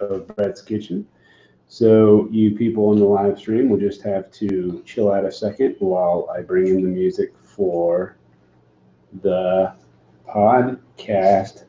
of Brett's Kitchen. So you people in the live stream will just have to chill out a second while I bring in the music for the podcast.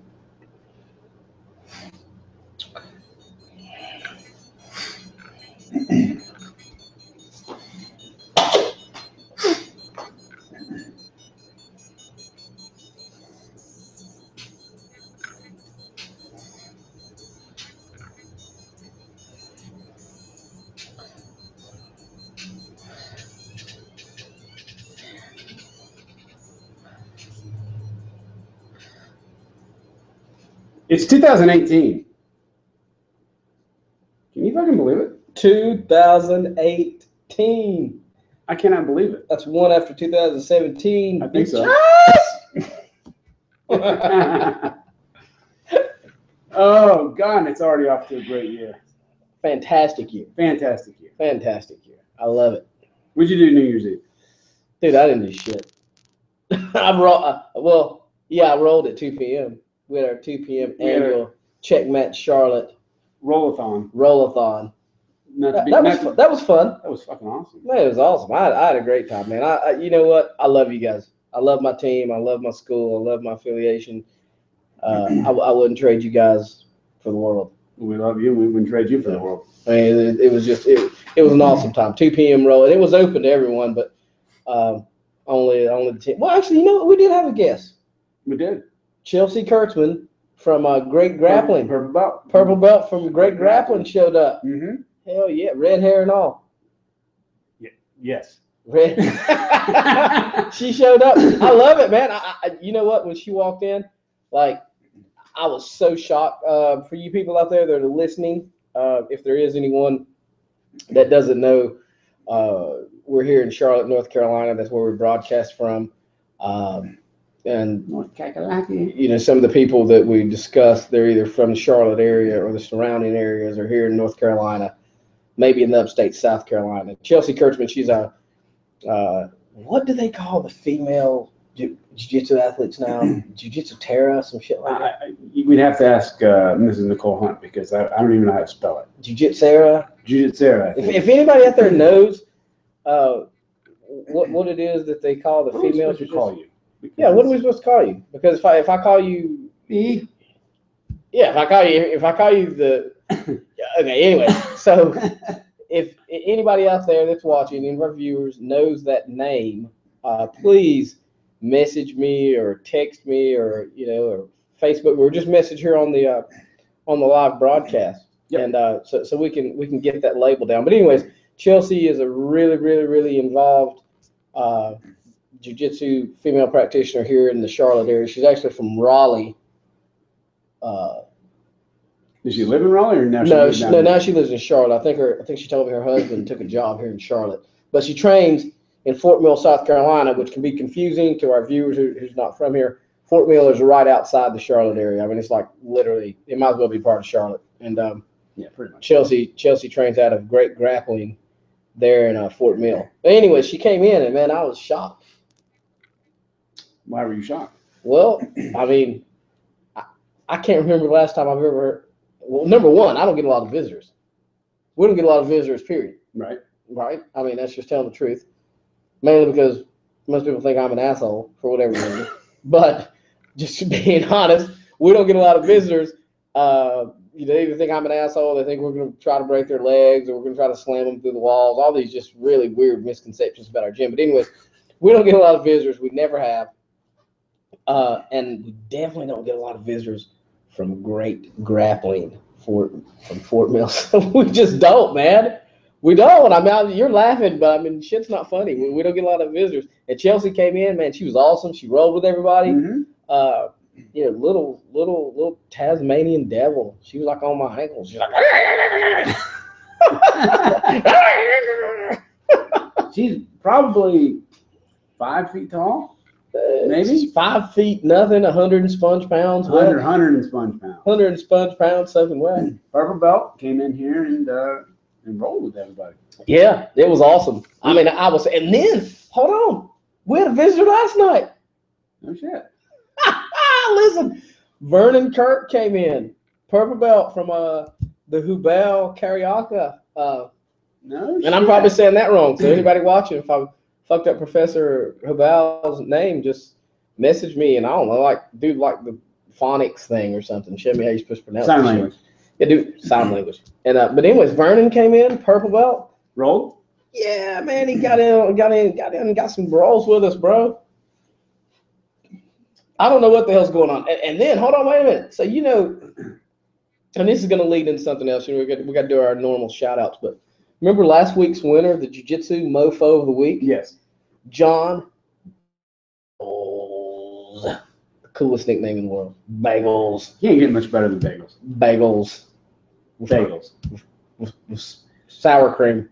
It's 2018. Can you fucking believe it? 2018. I cannot believe it. That's one after 2017. I think so. Oh, God, it's already off to a great year. Fantastic year. Fantastic year. Fantastic year. I love it. What'd you do New Year's Eve? Dude, I didn't do shit. I rolled at 2 p.m. We had our 2 p.m. annual Checkmate Charlotte Rollathon. That was fun. That was fucking awesome. Man, it was awesome. I had a great time, man. I you know what? I love you guys. I love my team. I love my school. I love my affiliation. I wouldn't trade you guys for the world. We love you. We wouldn't trade you for the world. I mean, it was just it was an awesome time. 2 p.m. roll, and it was open to everyone, but only the team. Well, actually, you know what? We did have a guest. We did. Chelsea Kurtzman from Great Grappling. Purple belt from Great Grappling showed up. Mm-hmm. Hell yeah, red hair and all. Yeah. Yes. Red. She showed up. I love it, man. I you know what? When she walked in, like, I was so shocked. For you people out there that are listening, if there is anyone that doesn't know, we're here in Charlotte, North Carolina. That's where we broadcast from. And North Carolina. You know, some of the people that we discussed, they're either from the Charlotte area or the surrounding areas, or here in North Carolina, maybe in the upstate South Carolina. Chelsea Kurtzman, she's a what do they call the female jiu-jitsu athletes now? Jiu-Jitsu Terra, some shit like that. We'd have to ask Mrs. Nicole Hunt, because I don't even know how to spell it. Jiu-Jitsu. If anybody out there knows what it is that they call the female, what call you? Yeah, what are we supposed to call you? Because if I call you E, yeah, if I call you the okay, anyway, so if anybody out there that's watching, any of our viewers knows that name, please message me or text me, or or Facebook, or just message her on the live broadcast. Yep. And so we can get that label down. But anyways, Chelsea is a really involved jiu-jitsu female practitioner here in the Charlotte area. She's actually from Raleigh. Does she live in Raleigh, or now? Now she lives in Charlotte. I think she told me her husband took a job here in Charlotte, but she trains in Fort Mill, South Carolina, which can be confusing to our viewers who's not from here. Fort Mill is right outside the Charlotte area. I mean, it's like literally, it might as well be part of Charlotte. And yeah, pretty much. Chelsea trains out of Great Grappling there in Fort Mill. But anyway, she came in, and man, I was shocked. Why were you shocked? Well, I mean, I can't remember the last time I've ever. Well, number one, I don't get a lot of visitors. We don't get a lot of visitors, period. Right. I mean, that's just telling the truth. Mainly because most people think I'm an asshole for whatever reason. But just being honest, we don't get a lot of visitors. They either think I'm an asshole, they think we're going to try to break their legs, or we're going to try to slam them through the walls. All these just really weird misconceptions about our gym. But anyways, we don't get a lot of visitors. We never have. And we definitely don't get a lot of visitors from Great Grappling from Fort Mill. So we just don't, man. We don't. I mean, you're laughing, but I mean, shit's not funny. We don't get a lot of visitors. And Chelsea came in, man. She was awesome. She rolled with everybody. Mm-hmm. Little Tasmanian devil. She was like on my ankles. She's like, she's probably 5 feet tall. Maybe 5 feet nothing, 100 and sponge pounds. 100 and sponge pounds. 100 and sponge pounds, soaking wet. Purple belt came in here and rolled with everybody. Yeah, it was awesome. I mean, and then hold on, we had a visitor last night. No shit. Listen, Vernon Kirk came in, purple belt from the Hubel Carioca. No, and I'm probably saying that wrong. So anybody watching, if I fucked up Professor Hubel's name, just message me, and I don't know, like do like the phonics thing or something. Show me how you're supposed to pronounce sign it. language. Yeah, do sign language. And but anyways, Vernon came in, purple belt. Rolled? Yeah, man, he got in, got some brawls with us, bro. I don't know what the hell's going on. And then, hold on, wait a minute. So, you know, and this is going to lead into something else. You know, we got to do our normal shout-outs. But remember last week's winner, the Jiu-Jitsu Mofo of the week? Yes. John Bagels. The coolest nickname in the world. Bagels. He ain't getting much better than bagels. Bagels. Bagels. With sour cream.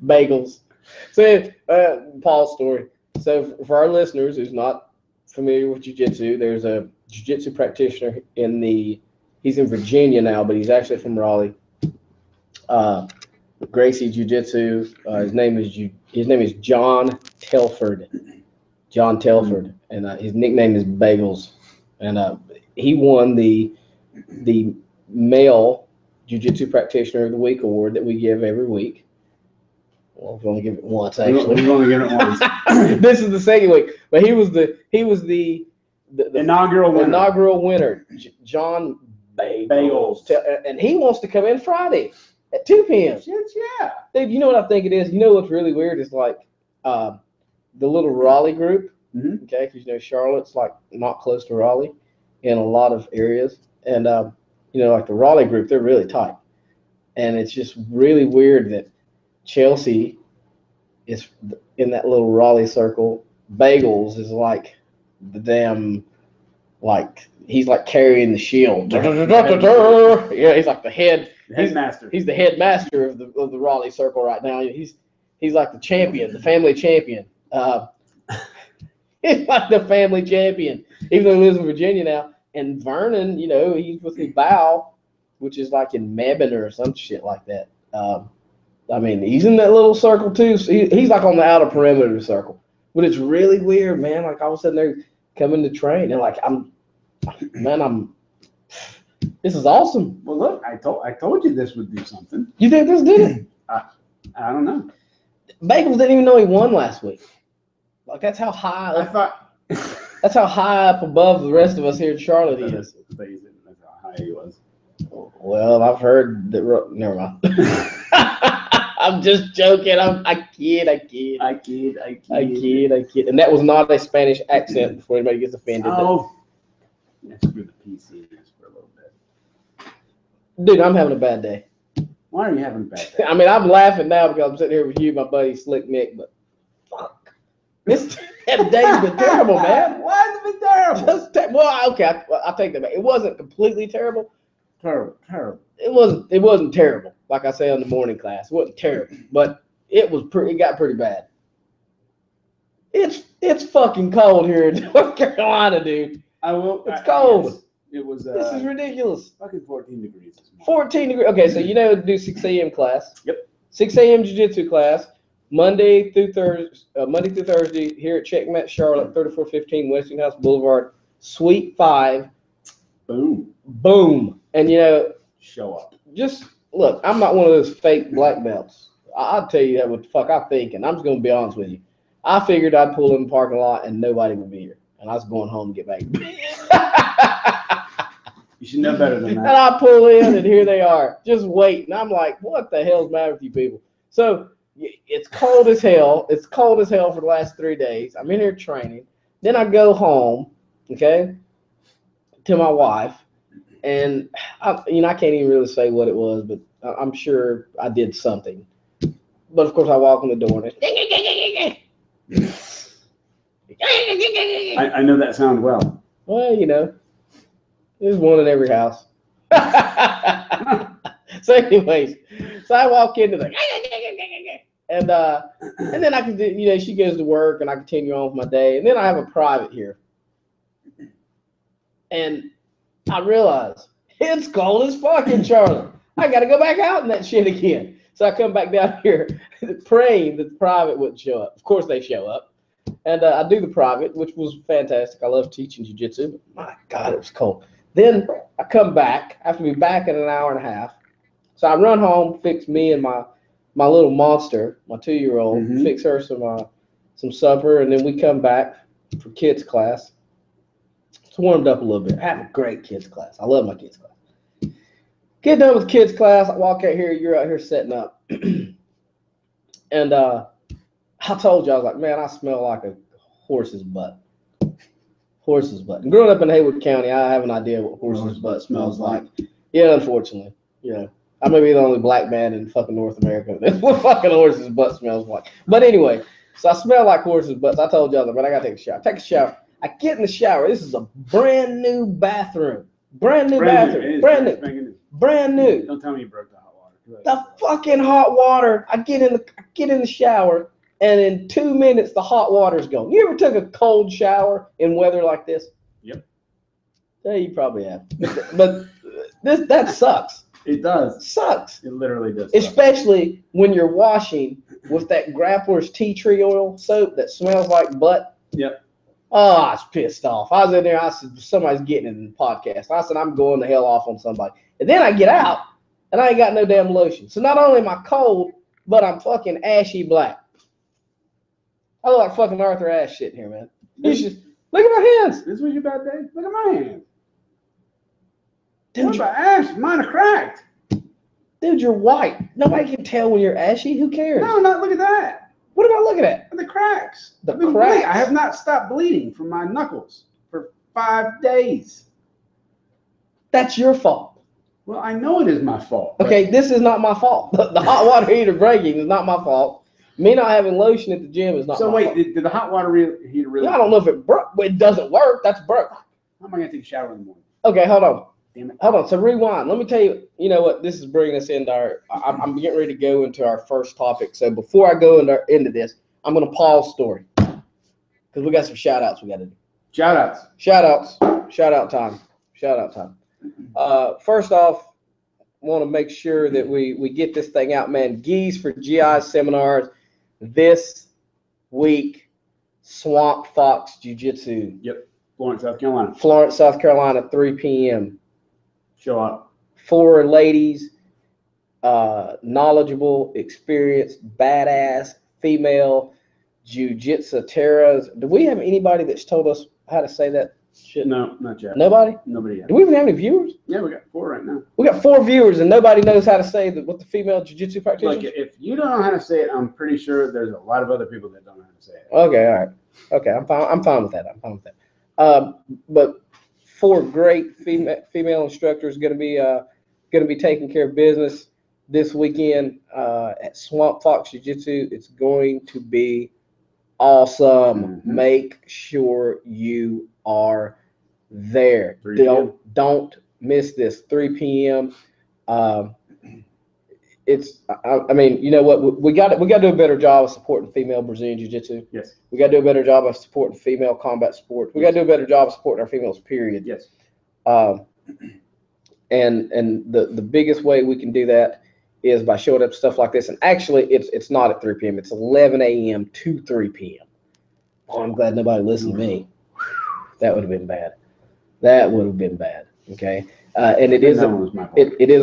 Bagels. So, Paul's story. So, for our listeners who's not familiar with Jiu-Jitsu, there's a Jiu-Jitsu practitioner he's in Virginia now, but he's actually from Raleigh. Gracie Jiu-Jitsu. His name is John Telford. John Telford, and his nickname is Bagels. And he won the male Jiu-Jitsu practitioner of the week award that we give every week. Well, we only give it once, actually. We've only given it once. This is the second week, but he was the inaugural winner, John Bagels. And he wants to come in Friday at 2 p.m. Yeah. Dude, you know what I think it is? You know what's really weird is like the little Raleigh group, okay? Because, you know, Charlotte's like not close to Raleigh in a lot of areas. And, you know, like the Raleigh group, they're really tight. And it's just really weird that Chelsea is in that little Raleigh circle. Bagels is like the damn, like, he's like carrying the shield. Yeah, he's like the headmaster. He's the headmaster of the Raleigh circle right now. He's like the champion, the family champion. He's like the family champion, even though he lives in Virginia now. And Vernon, you know, he's with the Bow, which is like in Mebane or some shit like that. I mean, he's in that little circle too. So he's like on the outer perimeter of the circle. But it's really weird, man. Like I was sitting there coming to train, and like this is awesome. Well, look, I told you this would do something. You think this did it? I don't know. Bagels didn't even know he won last week. Like that's how high. I thought that's how high up above the rest of us here in Charlotte he is. That's how high he was. Well, I've heard that. Never mind. I'm just joking. I kid. And that was not a Spanish accent before anybody gets offended. Oh. Let's screw the PC for a little bit. Dude, I'm having a bad day. Why are you having a bad day? I mean, I'm laughing now because I'm sitting here with you, my buddy Slick Nick, but fuck. That day's been terrible, man. Why has it been terrible? Well, okay, I'll take that back. It wasn't completely terrible. Terrible. It wasn't terrible. Like I say on the morning class, it wasn't terrible, but it got pretty bad. It's fucking cold here in North Carolina, dude. It's cold. It was. This is ridiculous. Fucking 14 degrees. 14 degrees. Okay, so you know, do 6 a.m. class. Yep. 6 a.m. Jiu-Jitsu class, Monday through Thursday here at Checkmate Charlotte, 3415 Westinghouse Boulevard, Suite 5. Boom. And you know, show up. Just look. I'm not one of those fake black belts. I'll tell you what the fuck I think, and I'm just gonna be honest with you. I figured I'd pull in the parking lot and nobody would be here, and I was going home to get back. You should know better than that. And I pull in, and here they are, just waiting. I'm like, what the hell's the matter with you people? So it's cold as hell. It's cold as hell for the last 3 days. I'm in here training. Then I go home, okay, to my wife, and I can't even really say what it was, but I'm sure I did something. But of course, I walk in the door, and I know that sound well. Well, you know, there's one in every house. So anyways, so I walk into the and then I can do, you know, she goes to work and I continue on with my day, and then I have a private here. And I realize it's cold as fuck in Charlotte. I gotta go back out in that shit again. So I come back down here praying that the private wouldn't show up. Of course they show up. And I do the private, which was fantastic. I love teaching jiu-jitsu. But my God, it was cold. Then I come back. I have to be back in an hour and a half. So I run home, fix me and my little monster, my 2-year-old, fix her some supper, and then we come back for kids class. It's warmed up a little bit. I have a great kids class. I love my kids class. Get done with kids class. I walk out here. You're out here setting up. And I told you, I was like, man, I smell like a horse's butt. Horse's butt. And growing up in Haywood County, I have an idea what horse's butt smells like. Yeah, unfortunately. Yeah. I may be the only black man in fucking North America. That's what fucking horse's butt smells like. But anyway, so I smell like horse's butts. I told y'all that, but I gotta take a shower. Take a shower. I get in the shower. This is a brand new bathroom. Brand new bathroom. Brand new. Don't tell me you broke the hot water. The fucking hot water. I get in the shower, and in 2 minutes the hot water's gone. You ever took a cold shower in weather like this? Yep. Yeah, you probably have. But that sucks. It does. Sucks. It literally does. Especially when you're washing with that Grappler's tea tree oil soap that smells like butt. Yep. Oh, I was pissed off. I was in there. I said, somebody's getting it in the podcast. I said, I'm going the hell off on somebody. And then I get out, and I ain't got no damn lotion. So not only am I cold, but I'm fucking ashy black. I look like fucking Arthur Ashe shit here, man. You should look at my hands. This was your bad day? Look at my hands. Dude, what about Ash? Mine are cracked. Dude, you're white. Nobody can tell when you're ashy. Who cares? No, not look at that. What am I looking at? The cracks. The cracks. I have not stopped bleeding from my knuckles for 5 days. That's your fault. Well, I know it is my fault. Okay, this is not my fault. The hot water heater breaking is not my fault. Me not having lotion at the gym is not my fault. So wait, did the hot water heater really? I don't know if it broke. It doesn't work. That's broke. How am I going to take a shower in the morning? Okay, hold on. Damn it. Hold on. So rewind. Let me tell you, you know what? This is bringing us into I'm getting ready to go into our first topic. So before I go into this, I'm going to pause story. Because we got some shout outs we got to do. Shout outs. Shout outs. Shout out time. Shout out time. First off, want to make sure that we get this thing out, man. Geese for GI seminars this week. SwampFox Jiu-Jitsu. Yep. Florence, South Carolina. Florence, South Carolina, 3 p.m. Show up. 4 ladies, knowledgeable, experienced, badass, female, Jiu-Jitsu terras. Do we have anybody that's told us how to say that shit? No, not yet. Nobody? Nobody yet. Do we even have any viewers? Yeah, we got 4 right now. We got 4 viewers, and nobody knows how to say what the female Jiu-Jitsu practitioner. Look, if you don't know how to say it, I'm pretty sure there's a lot of other people that don't know how to say it. Okay, all right. Okay, I'm fine with that. I'm fine with that. But 4 great female instructors going to be taking care of business this weekend at SwampFox Jiu-Jitsu. It's going to be awesome. Mm-hmm. Make sure you are there. Don't miss this. 3 p.m. I mean, you know what? We got to do a better job of supporting female Brazilian Jiu-Jitsu. Yes. We got to do a better job of supporting female combat sports. We got to do a better job of supporting our females, period. Yes. And the biggest way we can do that is by showing up stuff like this. And actually, it's not at 3 p.m. It's 11 a.m. to 3 p.m. Oh, I'm glad nobody listened to me. That would have been bad. That would have been bad. Okay. And it is a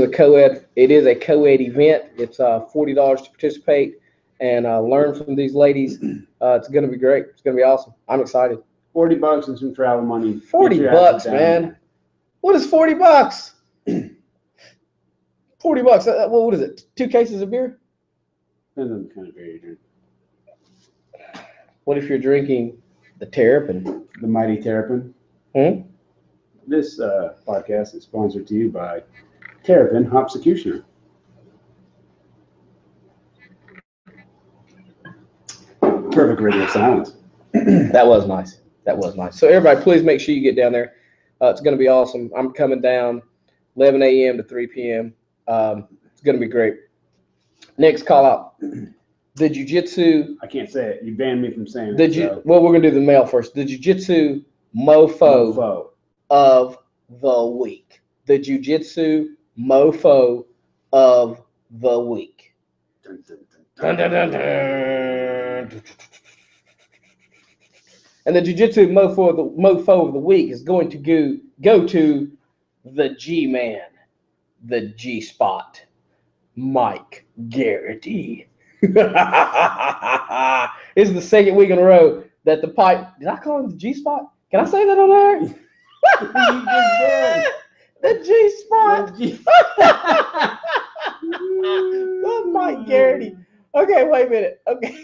co-ed event. It's $40 to participate and learn from these ladies. It's going to be great. It's going to be awesome. I'm excited. $40 and some travel money. $40, man. What is $40? $40. What is it? 2 cases of beer? Depends on the kind of beer you drink. What if you're drinking the Terrapin? The mighty Terrapin? This podcast is sponsored to you by Terrapin Hopsecutioner. Perfect radio silence. That was nice. So everybody, please make sure you get down there. It's going to be awesome. I'm coming down 11 a.m. to 3 p.m. It's going to be great. Next call out. The Jiu-Jitsu. I can't say it. You banned me from saying it. Well, we're going to do the mail first. The Jiu-Jitsu Mofo of the week. The Jiu-Jitsu Mofo of the week. Dun, dun, dun, dun, dun, dun. And the Jiu-Jitsu Mofo of the week is going to go to the G-Man, the G-Spot, Mike Garrity. This is the second week in a row that the pipe. Did I call him the G-Spot? Can I say that on there? You just did. The G-Spot. The G- The Mike Garrity. Okay, wait a minute. Okay.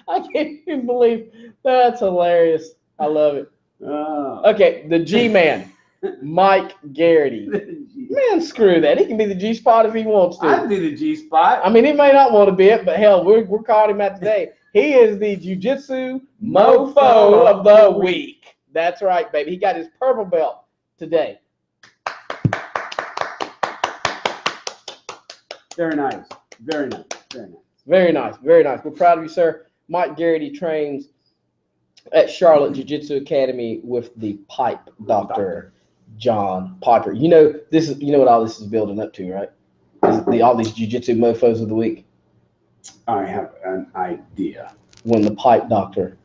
I can't even believe that's hilarious. I love it. Oh. Okay, the G-Man, Mike Garrity. Man, screw that. He can be the G-Spot if he wants to. I'd be the G-Spot. I mean, he may not want to be it, but hell, we're calling him out today. He is the Jiu-Jitsu Mofo of the week. That's right, baby. He got his purple belt today. Very nice. Very nice. Very nice. Very nice. Very nice. We're proud of you, sir. Mike Garrity trains at Charlotte Jiu-Jitsu Academy with the Pipe Doctor, John Piper. You know what all this is building up to, right? All these Jiu-Jitsu Mofos of the week. I have an idea. When the Pipe Doctor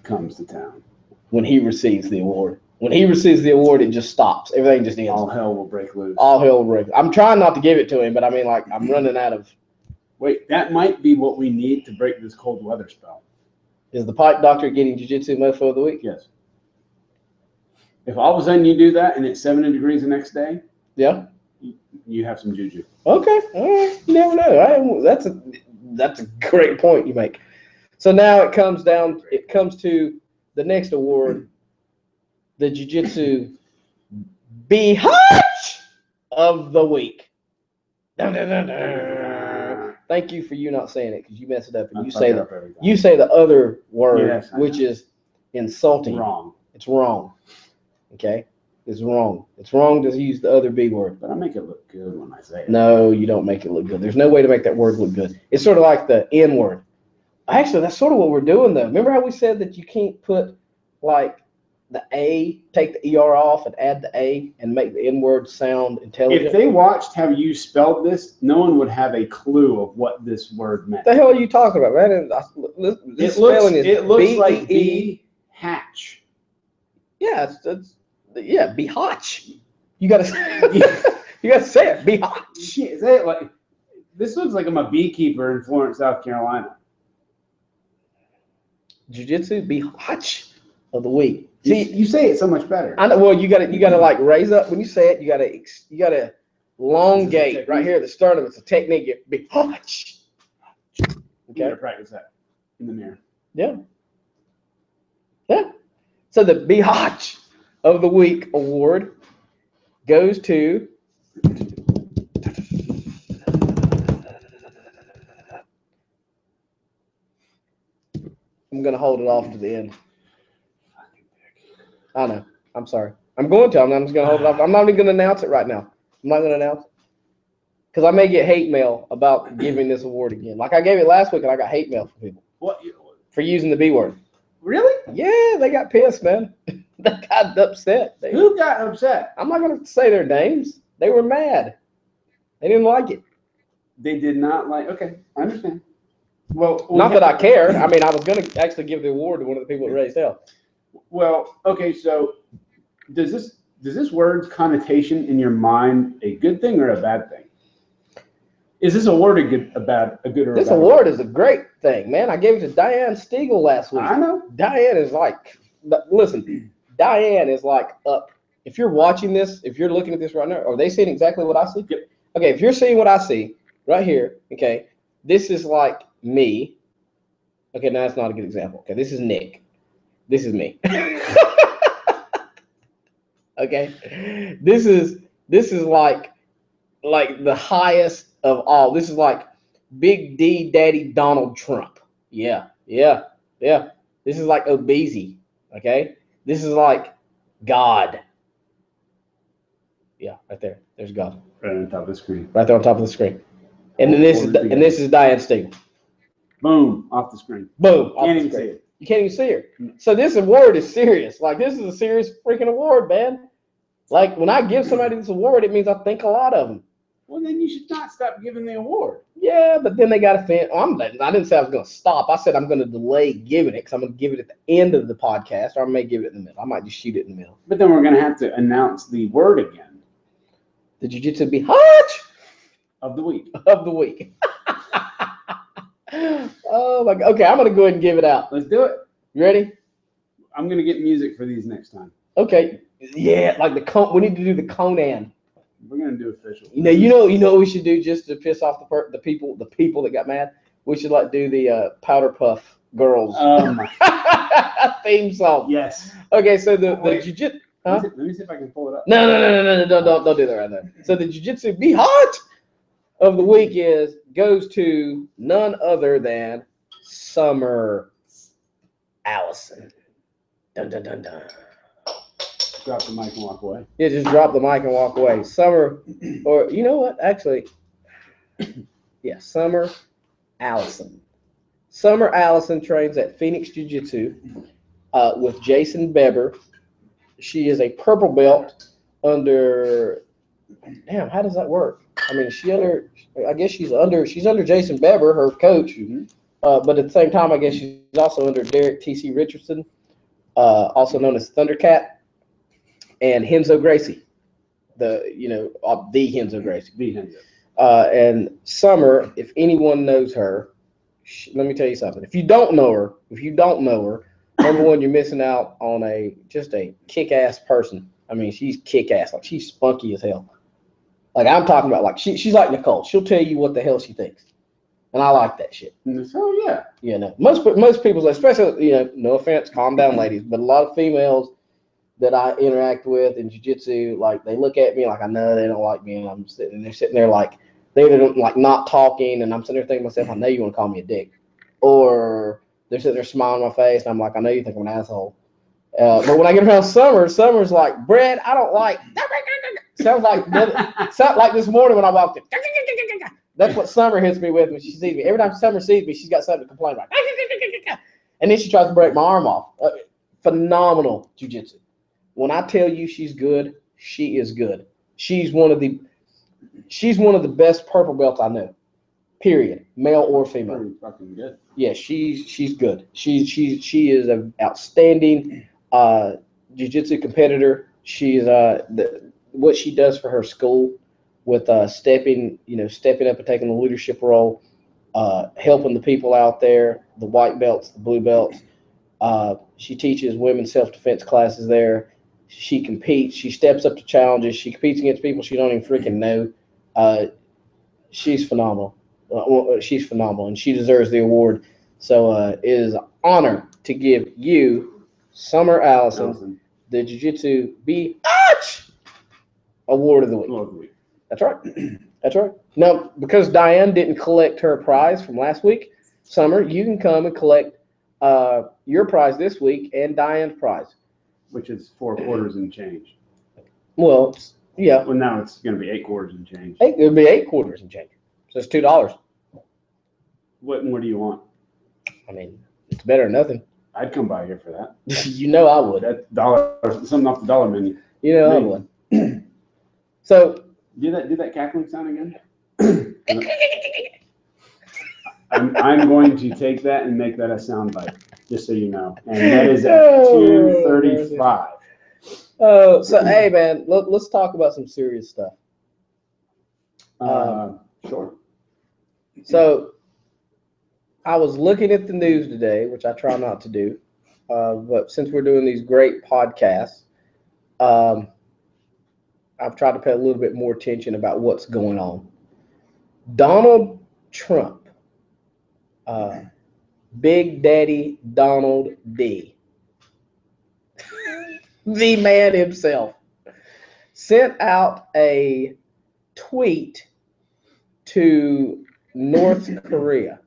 comes to town. When he receives the award. When he receives the award, it just stops. Everything just ends. All hell will break loose. All hell will break. I'm trying not to give it to him, but I mean, like, I'm running out of. Wait, that might be what we need to break this cold weather spell. Is the Pipe Doctor getting Jiu-Jitsu Mofo of the week? Yes. If all of a sudden you do that and it's 70 degrees the next day, yeah, you have some juju. Okay, all right. You never know. That's a great point you make. So now it comes to the next award, the Jiu-Jitsu Beehaatch of the week. Dun, dun, dun, dun. Thank you for you not saying it because you mess it up and you say the other word, yes, which is insulting. Wrong. It's wrong. Okay, it's wrong. It's wrong to use the other B word. But I make it look good when I say it. No, you don't make it look good. There's no way to make that word look good. It's sort of like the N word. Actually, that's sort of what we're doing, though. Remember how we said that you can't put, like, the A, take the ER off and add the A and make the N word sound intelligent? If they watched how you spelled this, no one would have a clue of what this word meant. What the hell are you talking about, man? This spelling is it looks B-E-E. like Beehaatch. Yeah, yeah, Beehaatch. You gotta say it, Beehaatch. Say it like this looks like I'm a beekeeper in Florence, South Carolina. Jiu-Jitsu Beehaatch of the week. See, you say it so much better. I know. Well, you gotta like raise up when you say it. You gotta elongate right here at the sternum. It's a technique. Beehaatch. You Okay. gotta practice that in the mirror. Yeah. Yeah. So the Beehaatch of the week award goes to I'm gonna hold it off to the end. I know. I'm sorry. I'm going to. I'm just gonna hold it off. I'm not even gonna announce it right now. I'm not gonna announce it because I may get hate mail about giving this award again. Like I gave it last week, and I got hate mail from people What? for using the B word. Really? Yeah, they got pissed, man. They got upset. Who got upset? I'm not gonna say their names. They were mad. They didn't like it. They did not like. Okay, I understand. Well, Not that I care. I mean, I was gonna actually give the award to one of the people that raised hell. Well, okay. So, does this word's connotation in your mind a good thing or a bad thing? Is this award a good or a bad? This award is a great thing, man. I gave it to Diane Stiegel last week. I know. Diane is like, listen, Diane is like up. If you're watching this, if you're looking at this right now, are they seeing exactly what I see? Yep. Okay, if you're seeing what I see right here, okay, this is like me. Okay, now that's not a good example. Okay, this is Nick. This is me. Okay, this is like the highest of all. This is like Big D Daddy Donald Trump. Yeah. This is like Obese. Okay, this is like God. Yeah, right there. There's God. Right on top of the screen. Right there on top of the screen. And then this is Diane Stiegel. Boom, off the screen. Boom. Can't even see it. You can't even see her. So this award is serious. Like, this is a serious freaking award, man. Like, when I give somebody this award, it means I think a lot of them. Well, then you should not stop giving the award. Yeah, but then they got offended. I didn't say I was going to stop. I said I'm going to delay giving it because I'm going to give it at the end of the podcast, or I may give it in the middle. I might just shoot it in the middle. But then we're going to have to announce the word again. The Jiu-Jitsu Beehaatch of the week. Of the week. Oh my God. Okay, I'm going to go ahead and give it out. Let's do it. You ready? I'm going to get music for these next time. Okay. Yeah, like we need to do the Conan. We're gonna do official. You know what we should do just to piss off the people that got mad. We should do the Powder Puff Girls theme song. Yes. Okay, so the jiu-jitsu. Huh? Let me see if I can pull it up. No, don't do that right now. So the Jiu-Jitsu Beehaatch of the week goes to none other than Summer Allison. Dun dun dun dun. Drop the mic and walk away. Yeah, just drop the mic and walk away. Summer, or you know what? Actually, yeah, Summer Allison. Summer Allison trains at Phoenix Jiu-Jitsu with Jason Beber. She is a purple belt under. Damn, how does that work? I mean, I guess she's under Jason Beber, her coach. Mm-hmm. But at the same time, I guess she's also under Derek T.C. Richardson, also known as Thundercat. And Henzo Gracie, the Henzo Gracie. The Henzo. And Summer, if anyone knows her, let me tell you something. If you don't know her, number one, you're missing out on just a kick-ass person. I mean, she's kick-ass. Like, she's spunky as hell. Like, I'm talking about, she's like Nicole. She'll tell you what the hell she thinks. And I like that shit. So, yeah. You know, most people, especially, no offense, calm down, ladies, but a lot of females that I interact with in jiu-jitsu, they look at me like I know they don't like me, and I'm sitting there like they're not talking, and I'm sitting there thinking to myself, I know you want to call me a dick, or they're sitting there smiling in my face, and I'm like, I know you think I'm an asshole. But when I get around Summer's like, Brad, I don't like. Sounds like this morning when I walked in. That's what Summer hits me with when she sees me. Every time Summer sees me, she's got something to complain about, and then she tries to break my arm off. Phenomenal jiu-jitsu. When I tell you she's good, she is good. She's one of the best purple belts I know. Period. Male or female. Pretty fucking good. Yeah, she's good. She is an outstanding jiu-jitsu competitor. She's what she does for her school with stepping up and taking the leadership role, helping the people out there, the white belts, the blue belts. She teaches women's self-defense classes there. She competes. She steps up to challenges. She competes against people she don't even freaking know. She's phenomenal. She's phenomenal, and she deserves the award. So it is an honor to give you, Summer Allison, the Jiu-Jitsu Beehaatch Award of the Week. That's right. That's right. Now, because Diane didn't collect her prize from last week, Summer, you can come and collect your prize this week and Diane's prize, which is 4 quarters and change. Well, yeah. Well, now it's going to be 8 quarters and change. It'll be 8 quarters and change. So it's $2. What do you want? I mean, it's better than nothing. I'd come by here for that. I would. That's $1, something off the dollar menu. I would. So do that cackling sound again. I'm going to take that and make that a sound bite, just so you know. And that is at 2:35. Oh, so hey man, let's talk about some serious stuff. Sure. So I was looking at the news today, which I try not to do, but since we're doing these great podcasts, I've tried to pay a little bit more attention about what's going on. Donald Trump, Big Daddy Donald D, the man himself, sent out a tweet to North Korea.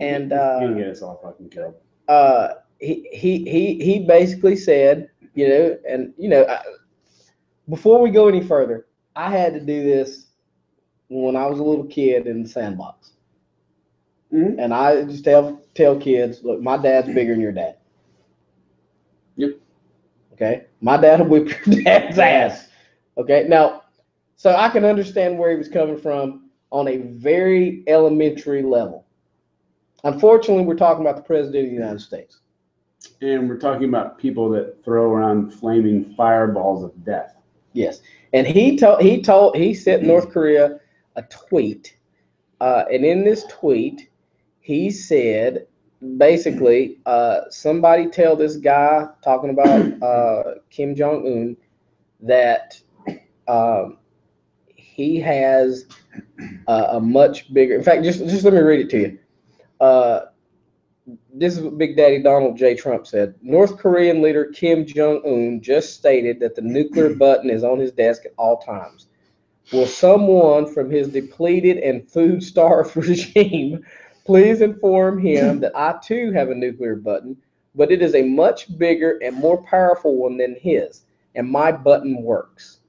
And he's gonna get us all fucking killed. He basically said, before we go any further, I had to do this when I was a little kid in the sandbox. Mm-hmm. And I just tell kids, look, my dad's bigger than your dad. Yep. Okay? My dad will whip your dad's ass. Okay? Now, So I can understand where he was coming from on a very elementary level. Unfortunately, we're talking about the President of the United States. And we're talking about people that throw around flaming fireballs of death. Yes. And he sent North Korea a tweet. And in this tweet, he said, basically, somebody tell this guy talking about Kim Jong-un that he has a much bigger. In fact, just let me read it to you. This is what Big Daddy Donald J. Trump said. North Korean leader Kim Jong-un just stated that the nuclear button is on his desk at all times. Will someone from his depleted and food-starved regime please inform him that I too have a nuclear button, but it is a much bigger and more powerful one than his, and my button works.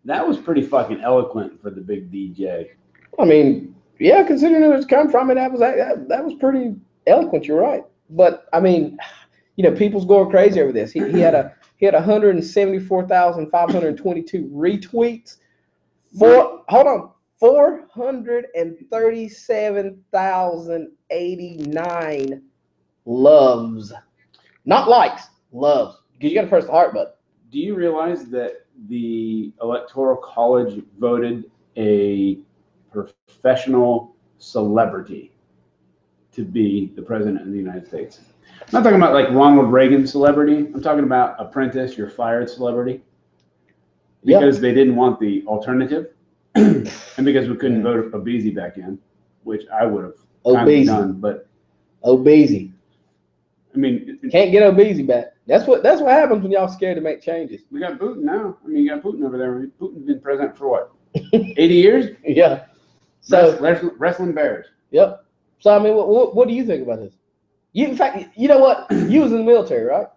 That was pretty fucking eloquent for the big DJ. I mean, yeah, considering where it's come from, that was pretty eloquent. You're right, but I mean, people's going crazy over this. He had 174,522 retweets. 437,089 loves, not likes, loves. Because you got to press the heart button. Do you realize that the Electoral College voted a professional celebrity to be the president of the United States? I'm not talking about like Ronald Reagan celebrity. I'm talking about apprentice, you're fired celebrity. Because they didn't want the alternative. And because we couldn't vote Obese back in, which I would have kind of done. But Obese. I mean, can't get Obese back. That's what happens when y'all scared to make changes. We got Putin now. I mean, you got Putin over there. Putin's been president for what? 80 years? Yeah. So wrestling bears. Yep. So I mean, what do you think about this? In fact, you know what? You was in the military, right?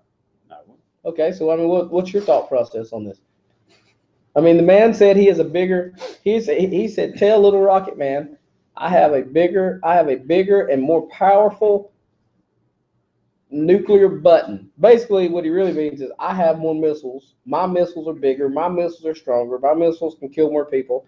No. Okay, so I mean, what's your thought process on this? I mean, the man said he has a bigger. He said, "Tell Little Rocket Man, I have a bigger and more powerful nuclear button." Basically, what he really means is, I have more missiles. My missiles are bigger. My missiles are stronger. My missiles can kill more people.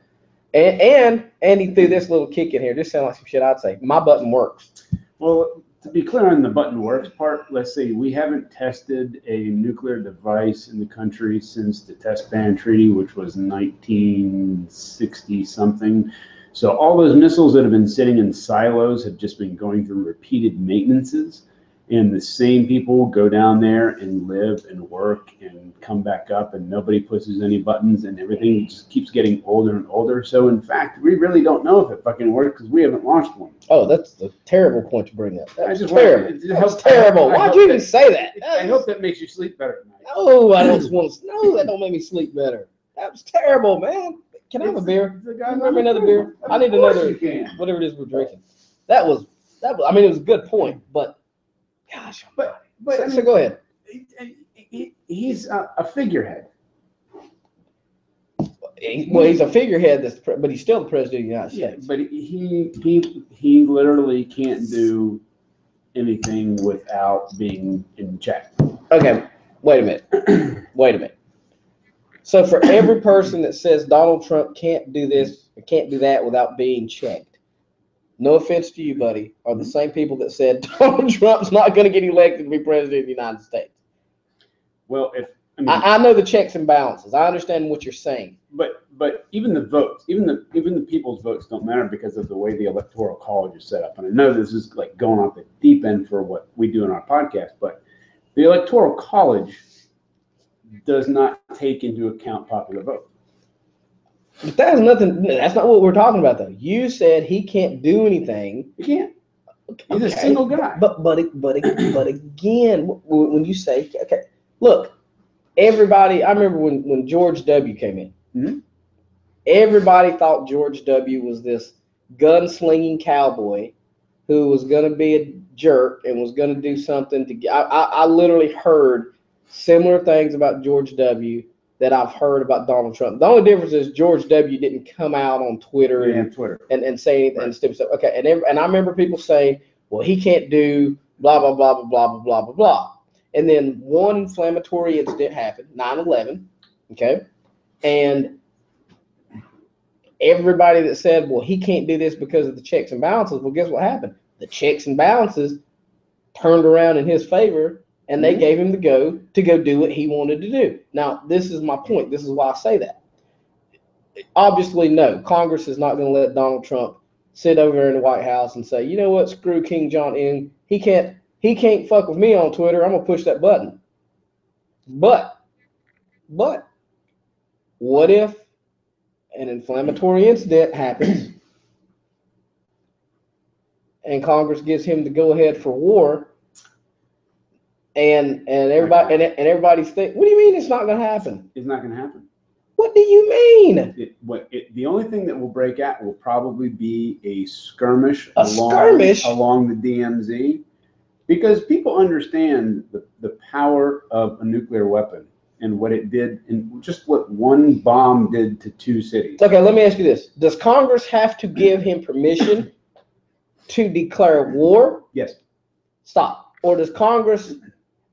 And he threw this little kick in here. This sounds like some shit I'd say. My button works. Well, to be clear on the button works part, let's see, we haven't tested a nuclear device in the country since the Test Ban Treaty, which was 1960 something. So all those missiles that have been sitting in silos have just been going through repeated maintenances. And the same people go down there and live and work and come back up, and nobody pushes any buttons, and everything just keeps getting older and older. So in fact, we really don't know if it fucking works because we haven't launched one. Oh, that's a terrible point to bring up. That's terrible. That's terrible. Why'd you even say that? I hope that makes you sleep better tonight. No, I don't want to. No, that don't make me sleep better. That was terrible, man. Can I have a beer? Remember another beer? I need another. Whatever it is we're drinking. That was. I mean, it was a good point, but. Gosh, but so go ahead. He's a figurehead. He's a figurehead, but he's still the president of the United States. But he literally can't do anything without being in check. Okay, wait a minute. So for every person that says Donald Trump can't do this or can't do that without being checked, no offense to you, buddy, are the same people that said Donald Trump's not going to get elected to be president of the United States. Well, I know the checks and balances. I understand what you're saying. But even the votes, even the people's votes don't matter because of the way the Electoral College is set up. And I know this is like going off the deep end for what we do in our podcast, but the Electoral College does not take into account popular vote. But that has nothing. That's not what we're talking about, though. You said he can't do anything. He can't. He's a single guy. But again, when you say, okay, look, everybody. I remember when George W. came in. Mm-hmm. Everybody thought George W. was this gunslinging cowboy who was going to be a jerk and was going to do something to. I literally heard similar things about George W. that I've heard about Donald Trump. The only difference is George W. didn't come out on Twitter and say anything and stupid stuff. Okay, and I remember people saying, well, he can't do blah, blah, blah, blah, blah, blah, blah, blah, blah. And then one inflammatory incident happened, 9/11, okay? And everybody that said, well, he can't do this because of the checks and balances. Well, guess what happened? The checks and balances turned around in his favor, and they gave him the go to go do what he wanted to do. Now, this is my point. This is why I say that. Obviously, no, Congress is not going to let Donald Trump sit over there in the White House and say, you know what, screw King Jong-un. He can't fuck with me on Twitter. I'm going to push that button. But what if an inflammatory incident happens and Congress gives him the go-ahead for war, and everybody's thinking, what do you mean it's not going to happen? It's not going to happen. What do you mean? The only thing that will break out will probably be a skirmish along the DMZ, because people understand the power of a nuclear weapon and what it did, and just what one bomb did to 2 cities. Okay, let me ask you this. Does Congress have to give him permission to declare war? Yes. Stop. Or does Congress,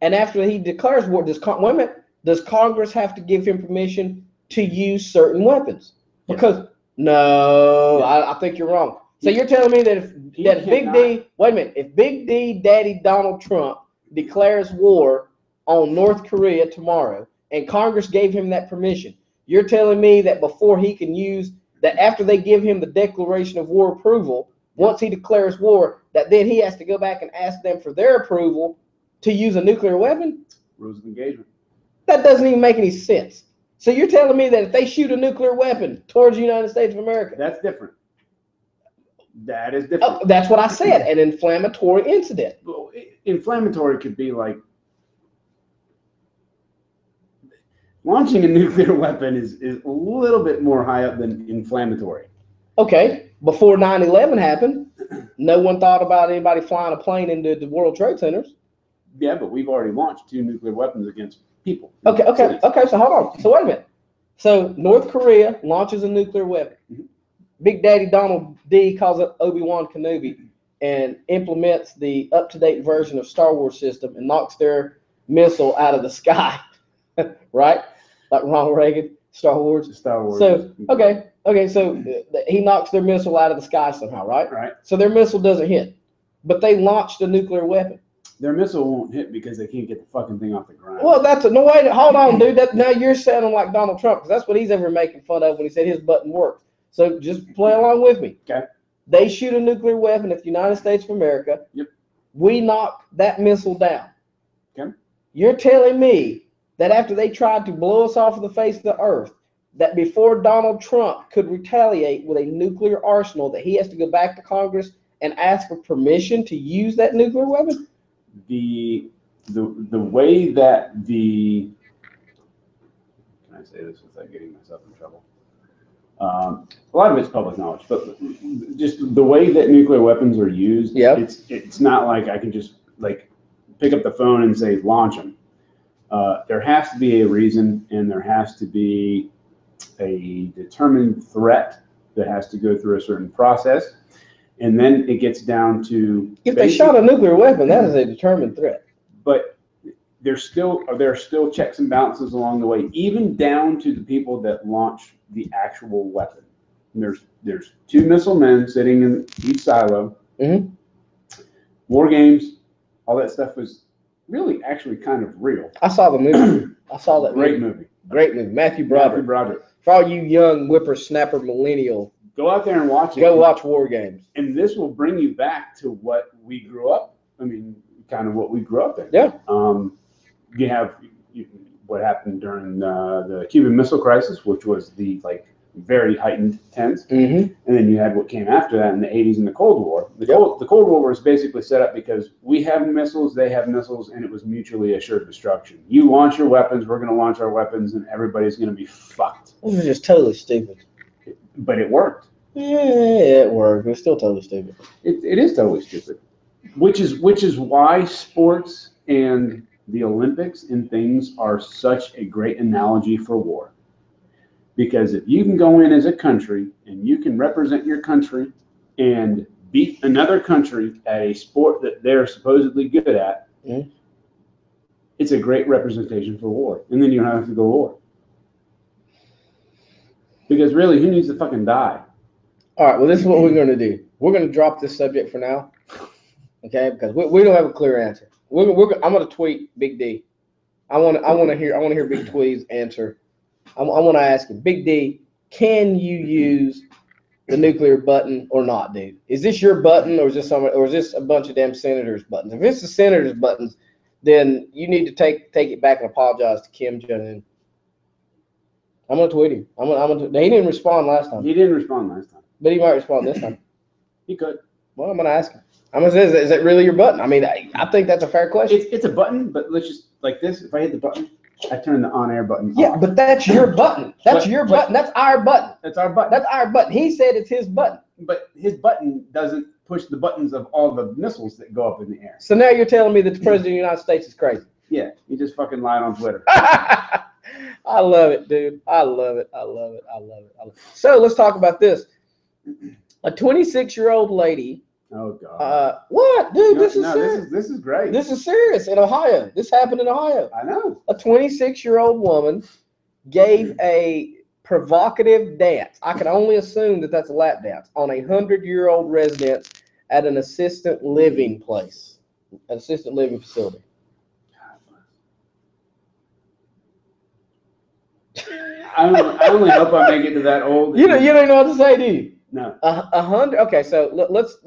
and after he declares war, does Congress have to give him permission to use certain weapons? Because no, I think you're wrong. So you're telling me that if Big D, Daddy Donald Trump declares war on North Korea tomorrow, and Congress gave him that permission, you're telling me that before he can use that, after they give him the declaration of war approval, once he declares war, that then he has to go back and ask them for their approval to use a nuclear weapon? Rules of engagement. That doesn't even make any sense. So you're telling me that if they shoot a nuclear weapon towards the United States of America, that's different. That is different. Oh, that's what I said, an inflammatory incident. Well, inflammatory could be like launching a nuclear weapon is a little bit more high up than inflammatory. Okay, before 9/11 happened, no one thought about anybody flying a plane into the World Trade Centers. Yeah, but we've already launched 2 nuclear weapons against people. Okay, so hold on. So wait a minute. So North Korea launches a nuclear weapon. Mm-hmm. Big Daddy Donald D calls up Obi-Wan Kenobi and implements the up-to-date version of Star Wars system and knocks their missile out of the sky. Right? Like Ronald Reagan, Star Wars. So, so he knocks their missile out of the sky somehow, right? Right. So their missile doesn't hit, but they launched a nuclear weapon. Their missile won't hit because they can't get the fucking thing off the ground. Well, hold on, dude. Now you're sounding like Donald Trump, because that's what he's ever making fun of when he said his button works. So just play along with me. Okay. They shoot a nuclear weapon at the United States of America. Yep. We knock that missile down. Okay. You're telling me that after they tried to blow us off of the face of the earth, that before Donald Trump could retaliate with a nuclear arsenal, that he has to go back to Congress and ask for permission to use that nuclear weapon? The way that the, can I say this without getting myself in trouble? A lot of it's public knowledge, but just the way that nuclear weapons are used, it's not like I can just like pick up the phone and say launch them. There has to be a reason, and there has to be a determined threat that has to go through a certain process, and then it gets down to if they shot a nuclear weapon, that is a determined threat. But there are still checks and balances along the way, even down to the people that launch the actual weapon. And there's 2 missile men sitting in each silo. Mm-hmm. War games, all that stuff was really actually kind of real. I saw the movie. I saw that Great movie. Great movie. Matthew Broderick. For all you young whippersnapper millennial, go out there and watch it. Go watch War Games. And this will bring you back to what we grew up. I mean, kind of what we grew up in. Yeah. You have what happened during the Cuban Missile Crisis, which was the very heightened tense. Mm-hmm. And then you had what came after that in the 80s and the Cold War. The Cold War was basically set up because we have missiles, they have missiles, and it was mutually assured destruction. You launch your weapons, we're going to launch our weapons, and everybody's going to be fucked. This is just totally stupid. But it worked. Yeah, it worked. It's still totally stupid. It is totally stupid. Which is why sports and the Olympics and things are such a great analogy for war. Because if you can go in as a country and you can represent your country and beat another country at a sport that they're supposedly good at, it's a great representation for war. And then you don't have to go to war. Because really, who needs to fucking die? All right. Well, this is what we're going to do. We're going to drop this subject for now, okay? Because we don't have a clear answer. I'm going to tweet Big D. I want to hear Big Tweed's answer. I want to ask him, Big D, can you use the nuclear button or not, dude? Is this your button, or is this a bunch of damn senators' buttons? If it's the senators' buttons, then you need to take it back and apologize to Kim Jong-un. I'm gonna tweet him. He didn't respond last time. He didn't respond last time, but he might respond this time. He could. Well, I'm gonna ask him. I'm gonna say, is it really your button? I mean, I think that's a fair question. It's a button, but let's just like this. If I hit the button, I turn the on-air button Yeah, off. but that's your button. That's your button. That's our button. That's our button. That's our button. He said it's his button. But his button doesn't push the buttons of all the missiles that go up in the air. So now you're telling me that the president of the United States is crazy. Yeah, he just fucking lied on Twitter. I love it, dude. I love it. So let's talk about this. A 26-year-old lady. Oh God. What, dude? This is serious. This is great. This is serious in Ohio. This happened in Ohio. I know. A 26-year-old woman gave a provocative dance. I can only assume that that's a lap dance on a 100-year-old residence at an assisted living place, an assisted living facility. I only hope I make it to that old. You don't know what to say, do you? No. 100. Okay, so let's.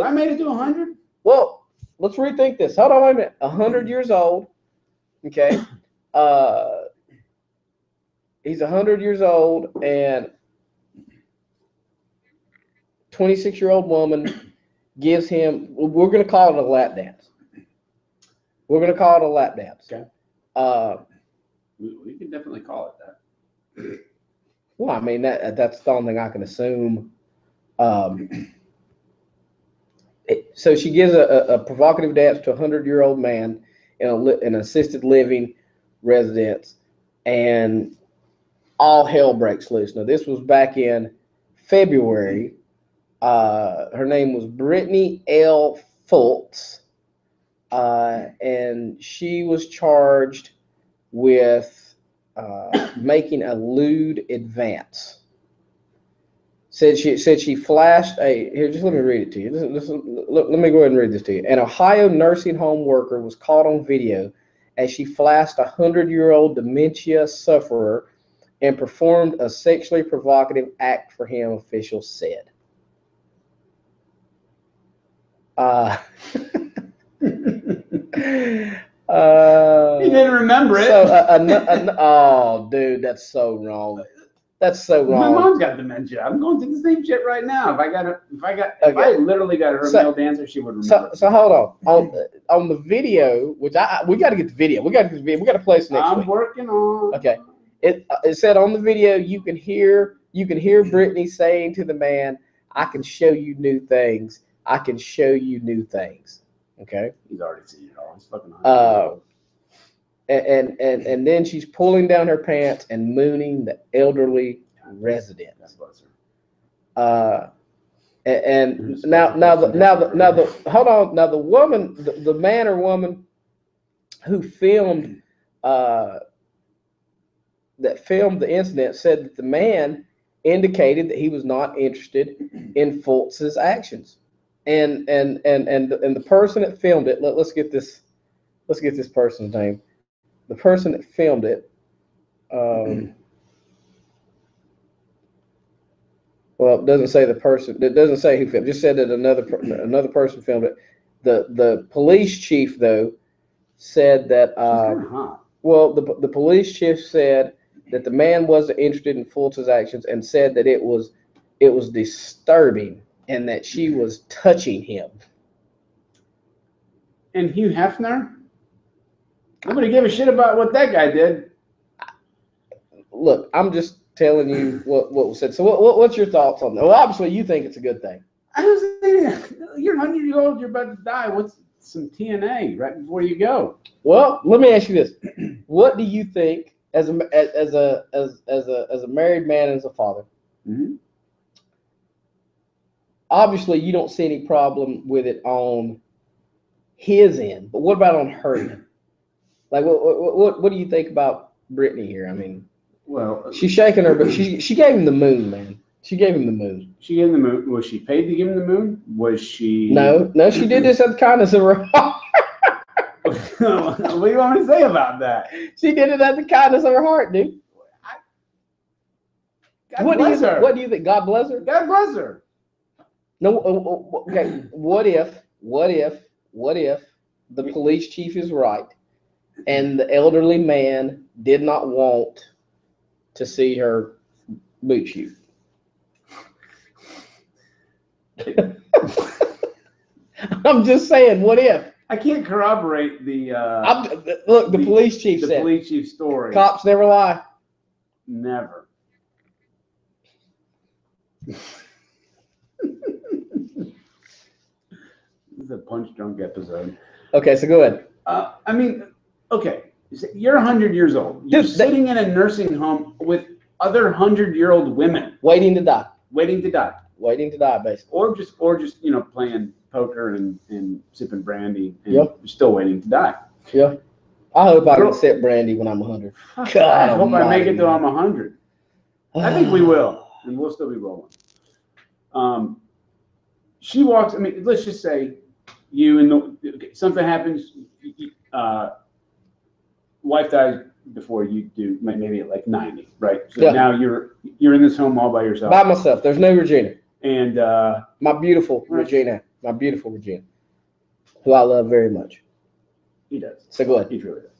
I made it to 100. Well, let's rethink this. Hold on, wait a minute. 100 years old. Okay. He's 100 years old, and 26-year-old woman gives him. We're gonna call it a lap dance. Okay. We can definitely call it that. Well, I mean that's the only thing I can assume. So she gives a provocative dance to a 100-year-old man in an assisted living residence, and all hell breaks loose. Now, this was back in February. Her name was Brittany L. Fultz, and she was charged with making a lewd advance. Said she flashed a here. Just let me read it to you. Let me go ahead and read this to you. An Ohio nursing home worker was caught on video as she flashed a 100-year-old dementia sufferer and performed a sexually provocative act for him. Officials said. He didn't remember it. Oh, dude, that's so wrong. That's so wrong. My mom's got dementia. I'm going through the same shit right now. If I literally got her male dancer, she would remember. So hold on the video, which we got to get the video. We got to play this next week. I'm working on. Okay. It said on the video you can hear Brittany saying to the man, "I can show you new things. I can show you new things." Okay. He's already seen it all. He's fucking. And then she's pulling down her pants and mooning the elderly resident. And now hold on. Now the woman, the man or woman who filmed the incident said that the man indicated that he was not interested in Fultz's actions, and the person that filmed it. Let's get this person's name. The person that filmed it, well, it doesn't say the person. It doesn't say who filmed. It just said that another person filmed it. The police chief though said that. Well, the police chief said that the man wasn't interested in Fultz's actions and said that it was disturbing and that she was touching him. And Hugh Hefner. Nobody gave a shit about what that guy did. Look, I'm just telling you what was said. So what's your thoughts on that? Well, obviously you think it's a good thing. I was saying, you're 100 years old, you're about to die. What's some TNA right before you go? Well, let me ask you this: what do you think as a married man and as a father? Mm-hmm. Obviously, you don't see any problem with it on his end, but what about on her end? Like, what do you think about Brittany here? I mean, Well, She's shaking her, but she gave him the moon, man. She gave him the moon. she gave him the moon. Was she paid to give him the moon? Was she? No, she did this out of kindness of her heart. What do you want me to say about that? She did it out of the kindness of her heart, dude. God bless her. What do you think? God bless her? God bless her. No, okay. What if the police chief is right and the elderly man did not want to see her boot shoot? I'm just saying, what if? I can't corroborate the. Look, the police chief said. The police chief story. Cops never lie. Never. This is a punch drunk episode. Okay, so go ahead. I mean, okay, you're 100 years old. You're sitting in a nursing home with other 100-year-old women. Waiting to die. Waiting to die. Waiting to die, basically. Or just playing poker and sipping brandy and Yep. still waiting to die. Yeah. I hope I can sip brandy when I'm 100. God, I hope I make it till I'm 100. I think we will, and we'll still be rolling. She walks. I mean, let's just say you and something happens. Wife dies before you do, maybe at like 90, right? So now you're in this home all by yourself. By myself. There's no Regina. And my beautiful Regina, who I love very much. He does. So go ahead. He truly does.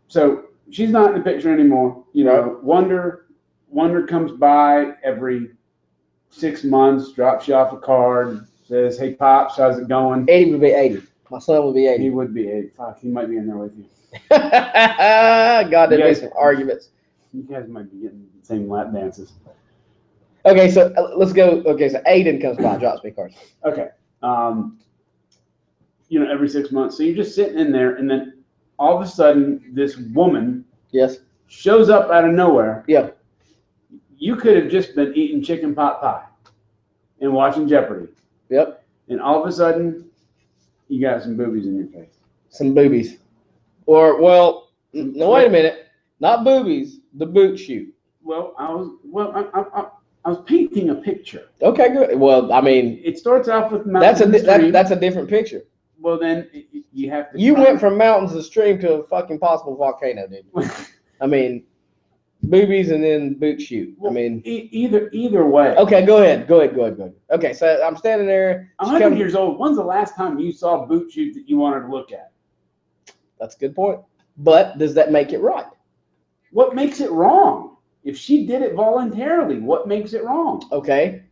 So she's not in the picture anymore. You know, Wonder comes by every 6 months, drops you off a card, says, "Hey, Pops, how's it going?" 80 would be 80. My son would be 80. He would be 80. Fuck, he might be in there with you. God, there'd be some arguments. You guys might be getting the same lap dances. Okay, so let's go. Okay, so Aiden comes by, drops me cards. Okay. Every 6 months. So you're just sitting in there, and then all of a sudden, this woman shows up out of nowhere. Yeah. You could have just been eating chicken pot pie and watching Jeopardy. Yep. And all of a sudden, you got some boobies in your face. Some boobies. Or, well, no, wait a minute. Not boobies, the boot shoot. Well, I was painting a picture. Okay, good. Well, I mean, it starts off with mountains. That's a different picture. Well, then you have to. You went from mountains to stream to a fucking possible volcano, dude. I mean, boobies and then boot shoot. Well, I mean, either way. Okay, go ahead. Okay, so I'm standing there. 100 years old. When's the last time you saw a boot shoot that you wanted to look at? That's a good point. But does that make it right? What makes it wrong? If she did it voluntarily, what makes it wrong? Okay.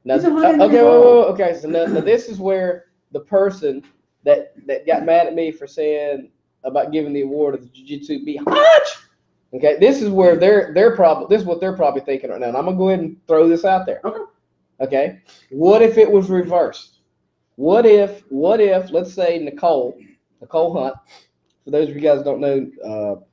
Now, He's 100 years old. okay. So now this is where the person that got mad at me for saying about giving the award of the Jiu-Jitsu Beehaatch. Okay, this is where they're probably, this is what they're probably thinking right now. And I'm gonna go ahead and throw this out there. Okay. What if it was reversed? What if let's say Nicole Hunt, for those of you guys who don't know,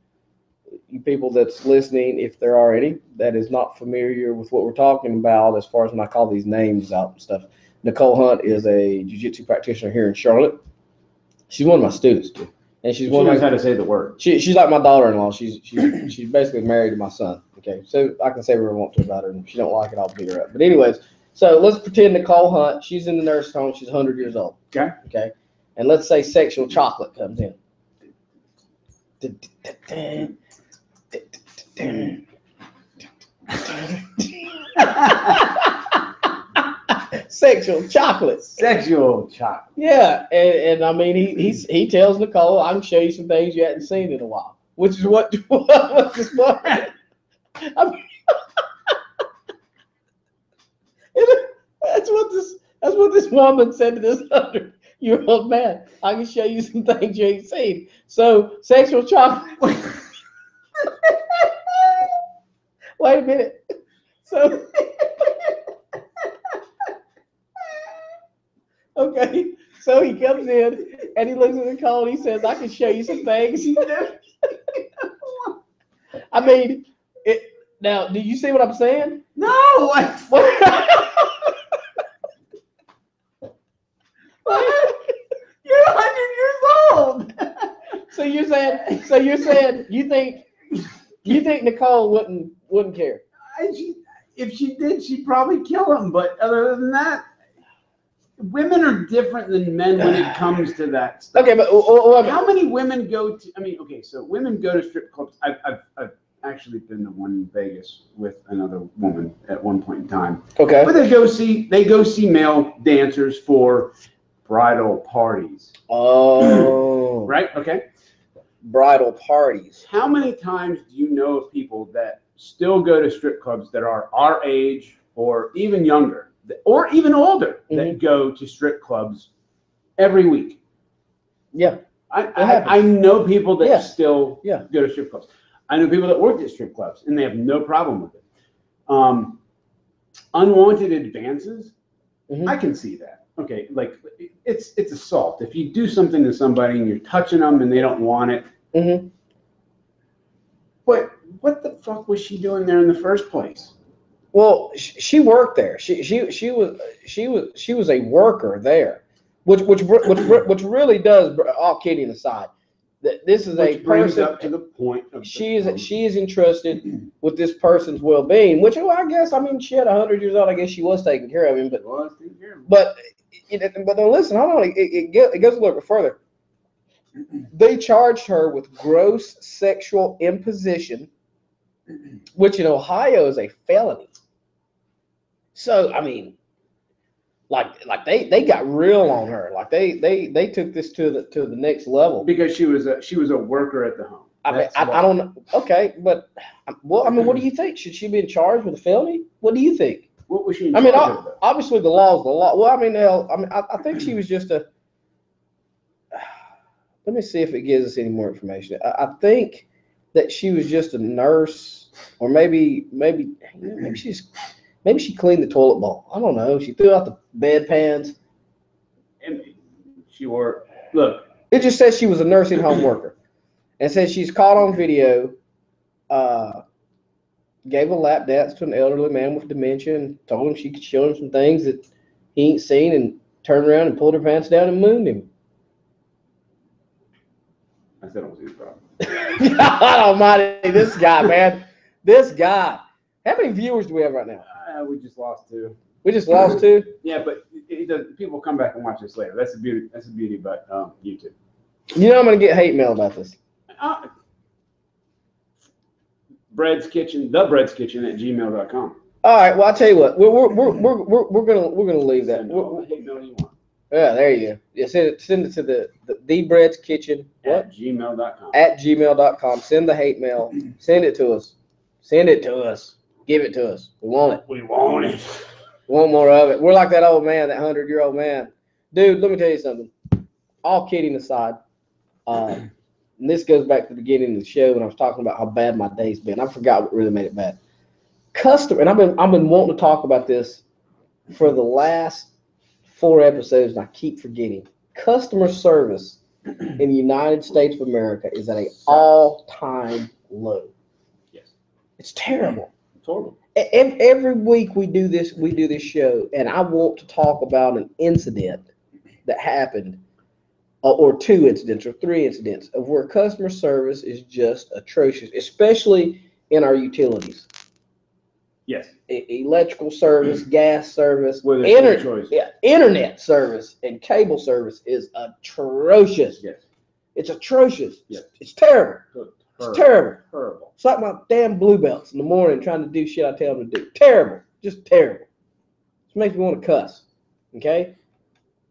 you people that's listening, if there are any that is not familiar with what we're talking about as far as when I call these names out and stuff, Nicole Hunt is a jiu-jitsu practitioner here in Charlotte. She's one of my students, too. And she knows how to say the word. She's like my daughter-in-law. She's basically married to my son. Okay, so I can say whatever I want to about her, and if she don't like it, I'll beat her up. But anyways, so let's pretend Nicole Hunt. She's in the nursing home. She's 100 years old. Okay, and let's say Sexual Chocolate comes in. Sexual chocolate. Yeah, and I mean he tells Nicole, I can show you some things you hadn't seen in a while, which is what is what. I mean, that's what this woman said to this 100-year-old man. I can show you some things you ain't seen. So sexual chocolate. Wait a minute. So. Okay, so he comes in and he looks at Nicole and he says, I can show you some things. I mean, now, do you see what I'm saying? No. You're 100 years old. So you're saying you think You think Nicole wouldn't care? If she did, she'd probably kill him. But other than that, women are different than men when it comes to that stuff. Okay, but how many women go to? I mean, okay, so women go to strip clubs. I've actually been to one in Vegas with another woman at one point in time. Okay, but they go see male dancers for bridal parties. Oh, right. Okay. Bridal parties. How many times do you know of people that still go to strip clubs that are our age or even younger or even older that go to strip clubs every week? Yeah. I know people that still go to strip clubs. I know people that work at strip clubs and they have no problem with it. Unwanted advances, I can see that. Okay, like it's assault. If you do something to somebody and you're touching them and they don't want it, but what the fuck was she doing there in the first place? Well, she worked there. She was a worker there, which really does. All kidding aside, that this is a person up to the point of she is entrusted with this person's well-being. Which, well, I guess, I mean, she had 100 years old. I guess she was taking care of him, but then listen, hold on. It goes a little bit further. They charged her with gross sexual imposition, which in Ohio is a felony. So, I mean, like they got real on her. Like they took this to the next level because she was a worker at the home. I don't know. Okay, but well, I mean, what do you think? Should she be in charge with a felony? What do you think? What was she in charge of, though? Obviously the law is the law. Well, I mean, I think she was just a. Let me see if it gives us any more information. I think that she was just a nurse, or maybe she cleaned the toilet bowl. I don't know. She threw out the bedpans. And she wore. Look, it just says she was a nursing home worker, and says she's caught on video. Gave a lap dance to an elderly man with dementia and told him she could show him some things that he ain't seen, and turned around and pulled her pants down and mooned him. I said it was his problem. God almighty, this guy, man. This guy. How many viewers do we have right now? We just lost 2. We just lost 2? Yeah, but people come back and watch this later. That's the beauty about YouTube. You know I'm going to get hate mail about this. Bread's Kitchen, thebreadskitchen@gmail.com. All right. Well, I'll tell you what. We're gonna leave that. What hate mail you want? Yeah, there you go. Yeah, send it to the Bread's Kitchen @gmail.com. @gmail.com. Send the hate mail. Send it to us. Send it to us. Give it to us. We want it. We want it. We want more of it. We're like that old man, that 100-year-old man. Dude, let me tell you something. All kidding aside, and this goes back to the beginning of the show when I was talking about how bad my day's been. I forgot what really made it bad. And I've been wanting to talk about this for the last 4 episodes, and I keep forgetting. Customer service in the United States of America is at an all-time low. Yes. It's terrible. It's horrible. Every week we do this show, and I want to talk about an incident that happened, or 2 incidents or 3 incidents of where customer service is just atrocious, especially in our utilities. Yes. Electrical service, gas service, internet service, and cable service is atrocious. Yes. It's atrocious. Yes. It's terrible. It's terrible. Terrible. It's like my damn blue belts in the morning trying to do shit I tell them to do. Terrible. Just terrible. It makes me want to cuss. Okay?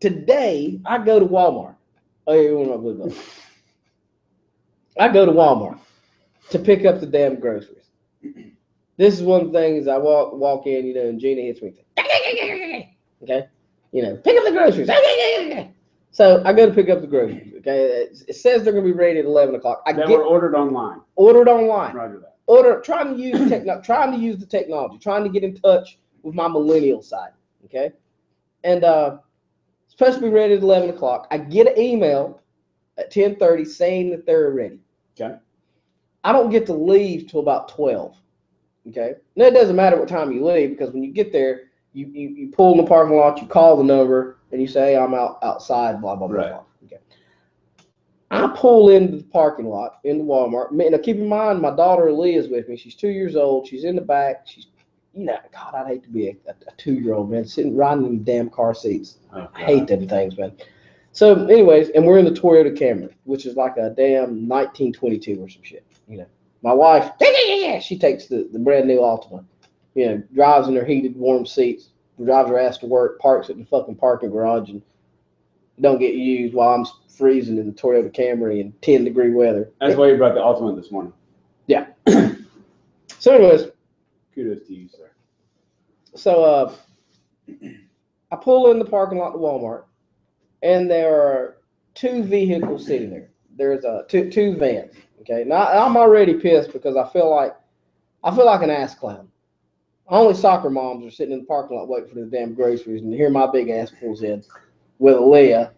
Today, I go to Walmart. Oh, yeah, you want my blue belts. I go to Walmart to pick up the damn groceries. This is one of the things I walk in, and Gina hits me. Okay? Pick up the groceries. So I go to pick up the groceries. Okay? It says they're going to be ready at 11 o'clock. Were ordered online. Ordered online. Roger that. Trying to use the technology, trying to get in touch with my millennial side. Okay? And supposed to be ready at 11 o'clock. I get an email at 10:30 saying that they're ready. Okay. I don't get to leave till about 12. Okay. Now it doesn't matter what time you leave, because when you get there, you pull in the parking lot, you call the number, and you say, I'm outside, blah, blah, blah, right. blah. Okay. I pull into the parking lot in the Walmart. Now, keep in mind, my daughter Leah's with me. She's 2 years old. She's in the back. She's, God, I'd hate to be a 2-year-old, man, sitting riding in the damn car seats. Oh, I hate them things, man. So, anyways, and we're in the Toyota Camry, which is like a damn 1922 or some shit. My wife, she takes the brand new Altima, drives in her heated, warm seats, drives her ass to work, parks at the fucking parking garage, and don't get used while I'm freezing in the Toyota Camry in 10-degree weather. That's why you brought the Altima this morning. Yeah. So, anyways, kudos to you, sir. So, I pull in the parking lot of Walmart, and there are 2 vehicles sitting there. There's two vans. Okay, now I'm already pissed because I feel like an ass clown. Only soccer moms are sitting in the parking lot waiting for the damn groceries, and here my big ass pulls in with Leah,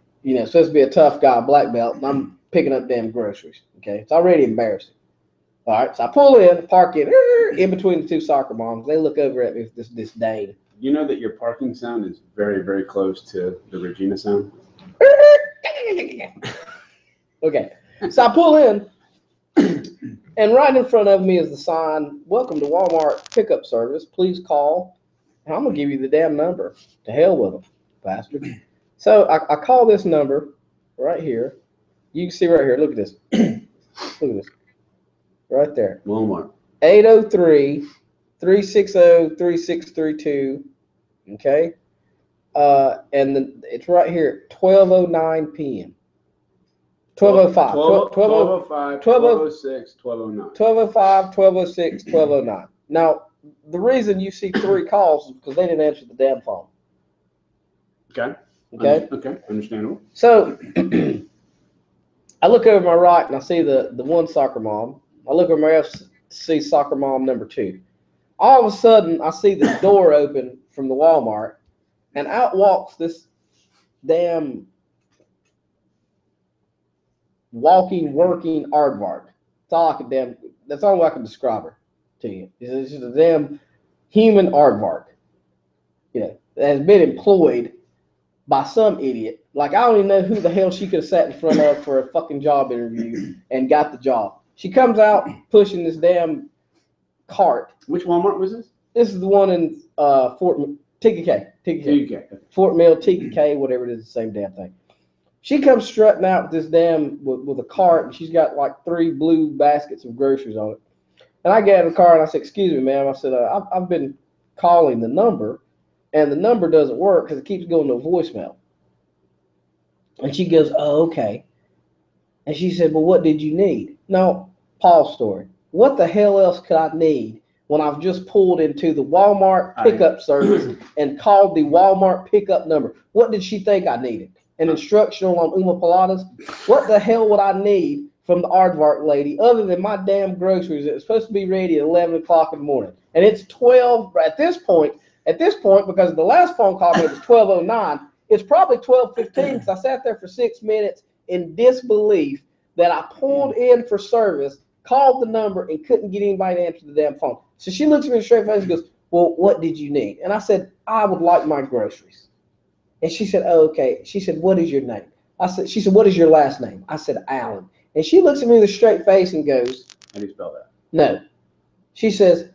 supposed to be a tough guy, black belt, and I'm picking up damn groceries. Okay, it's already embarrassing. All right, so I pull in, park in between the 2 soccer moms. They look over at me with this disdain. You know that your parking sound is very, very close to the Regina sound? Okay, so I pull in, and right in front of me is the sign, "Welcome to Walmart Pickup Service. Please call." And I'm going to give you the damn number. To hell with them, bastard. So I call this number right here. You can see right here. Look at this. Look at this. Right there. Walmart. 803-360-3632. Okay. And then it's right here at 12:09 p.m. 12:05. 12:05, 12:06, 12:09. 12:05, 12:06, 12:09. Now, the reason you see 3 calls is because they didn't answer the damn phone. Okay. Okay. Okay. Understandable. So I look over my right and I see the 1 soccer mom. I look over my left, see soccer mom number 2. All of a sudden, I see the door open from the Walmart, and out walks this damn walking, working aardvark. That's all I can describe her to you. She's a damn human aardvark, that has been employed by some idiot. Like, I don't even know who the hell she could have sat in front of for a fucking job interview and got the job. She comes out pushing this damn cart. Which Walmart was this? This is the one in Fort TKK. Fort Mill, TKK, whatever it is, the same damn thing. She comes strutting out with this damn with a cart, and she's got like 3 blue baskets of groceries on it. And I get in the car and I said, "Excuse me, ma'am." I said, I've been calling the number, and the number doesn't work because it keeps going to voicemail. And she goes, "Oh, okay." And she said, "Well, what did you need?" Now, pause story. What the hell else could I need when I've just pulled into the Walmart pickup service and called the Walmart pickup number? What did she think I needed? An instructional on Uma Pilates? What the hell would I need from the aardvark lady other than my damn groceries that was supposed to be ready at 11 o'clock in the morning? And it's 12 at this point, because the last phone call was 12:09. It's probably 12:15 because I sat there for 6 minutes in disbelief that I pulled in for service, called the number, and couldn't get anybody to answer the damn phone. So she looks at me straight face and goes, "Well, what did you need?" And I said, "I would like my groceries." And she said, "Oh, okay." She said, "What is your name?" She said, "What is your last name?" I said, "Allen." And she looks at me with a straight face and goes, How do you spell that? "No." She says,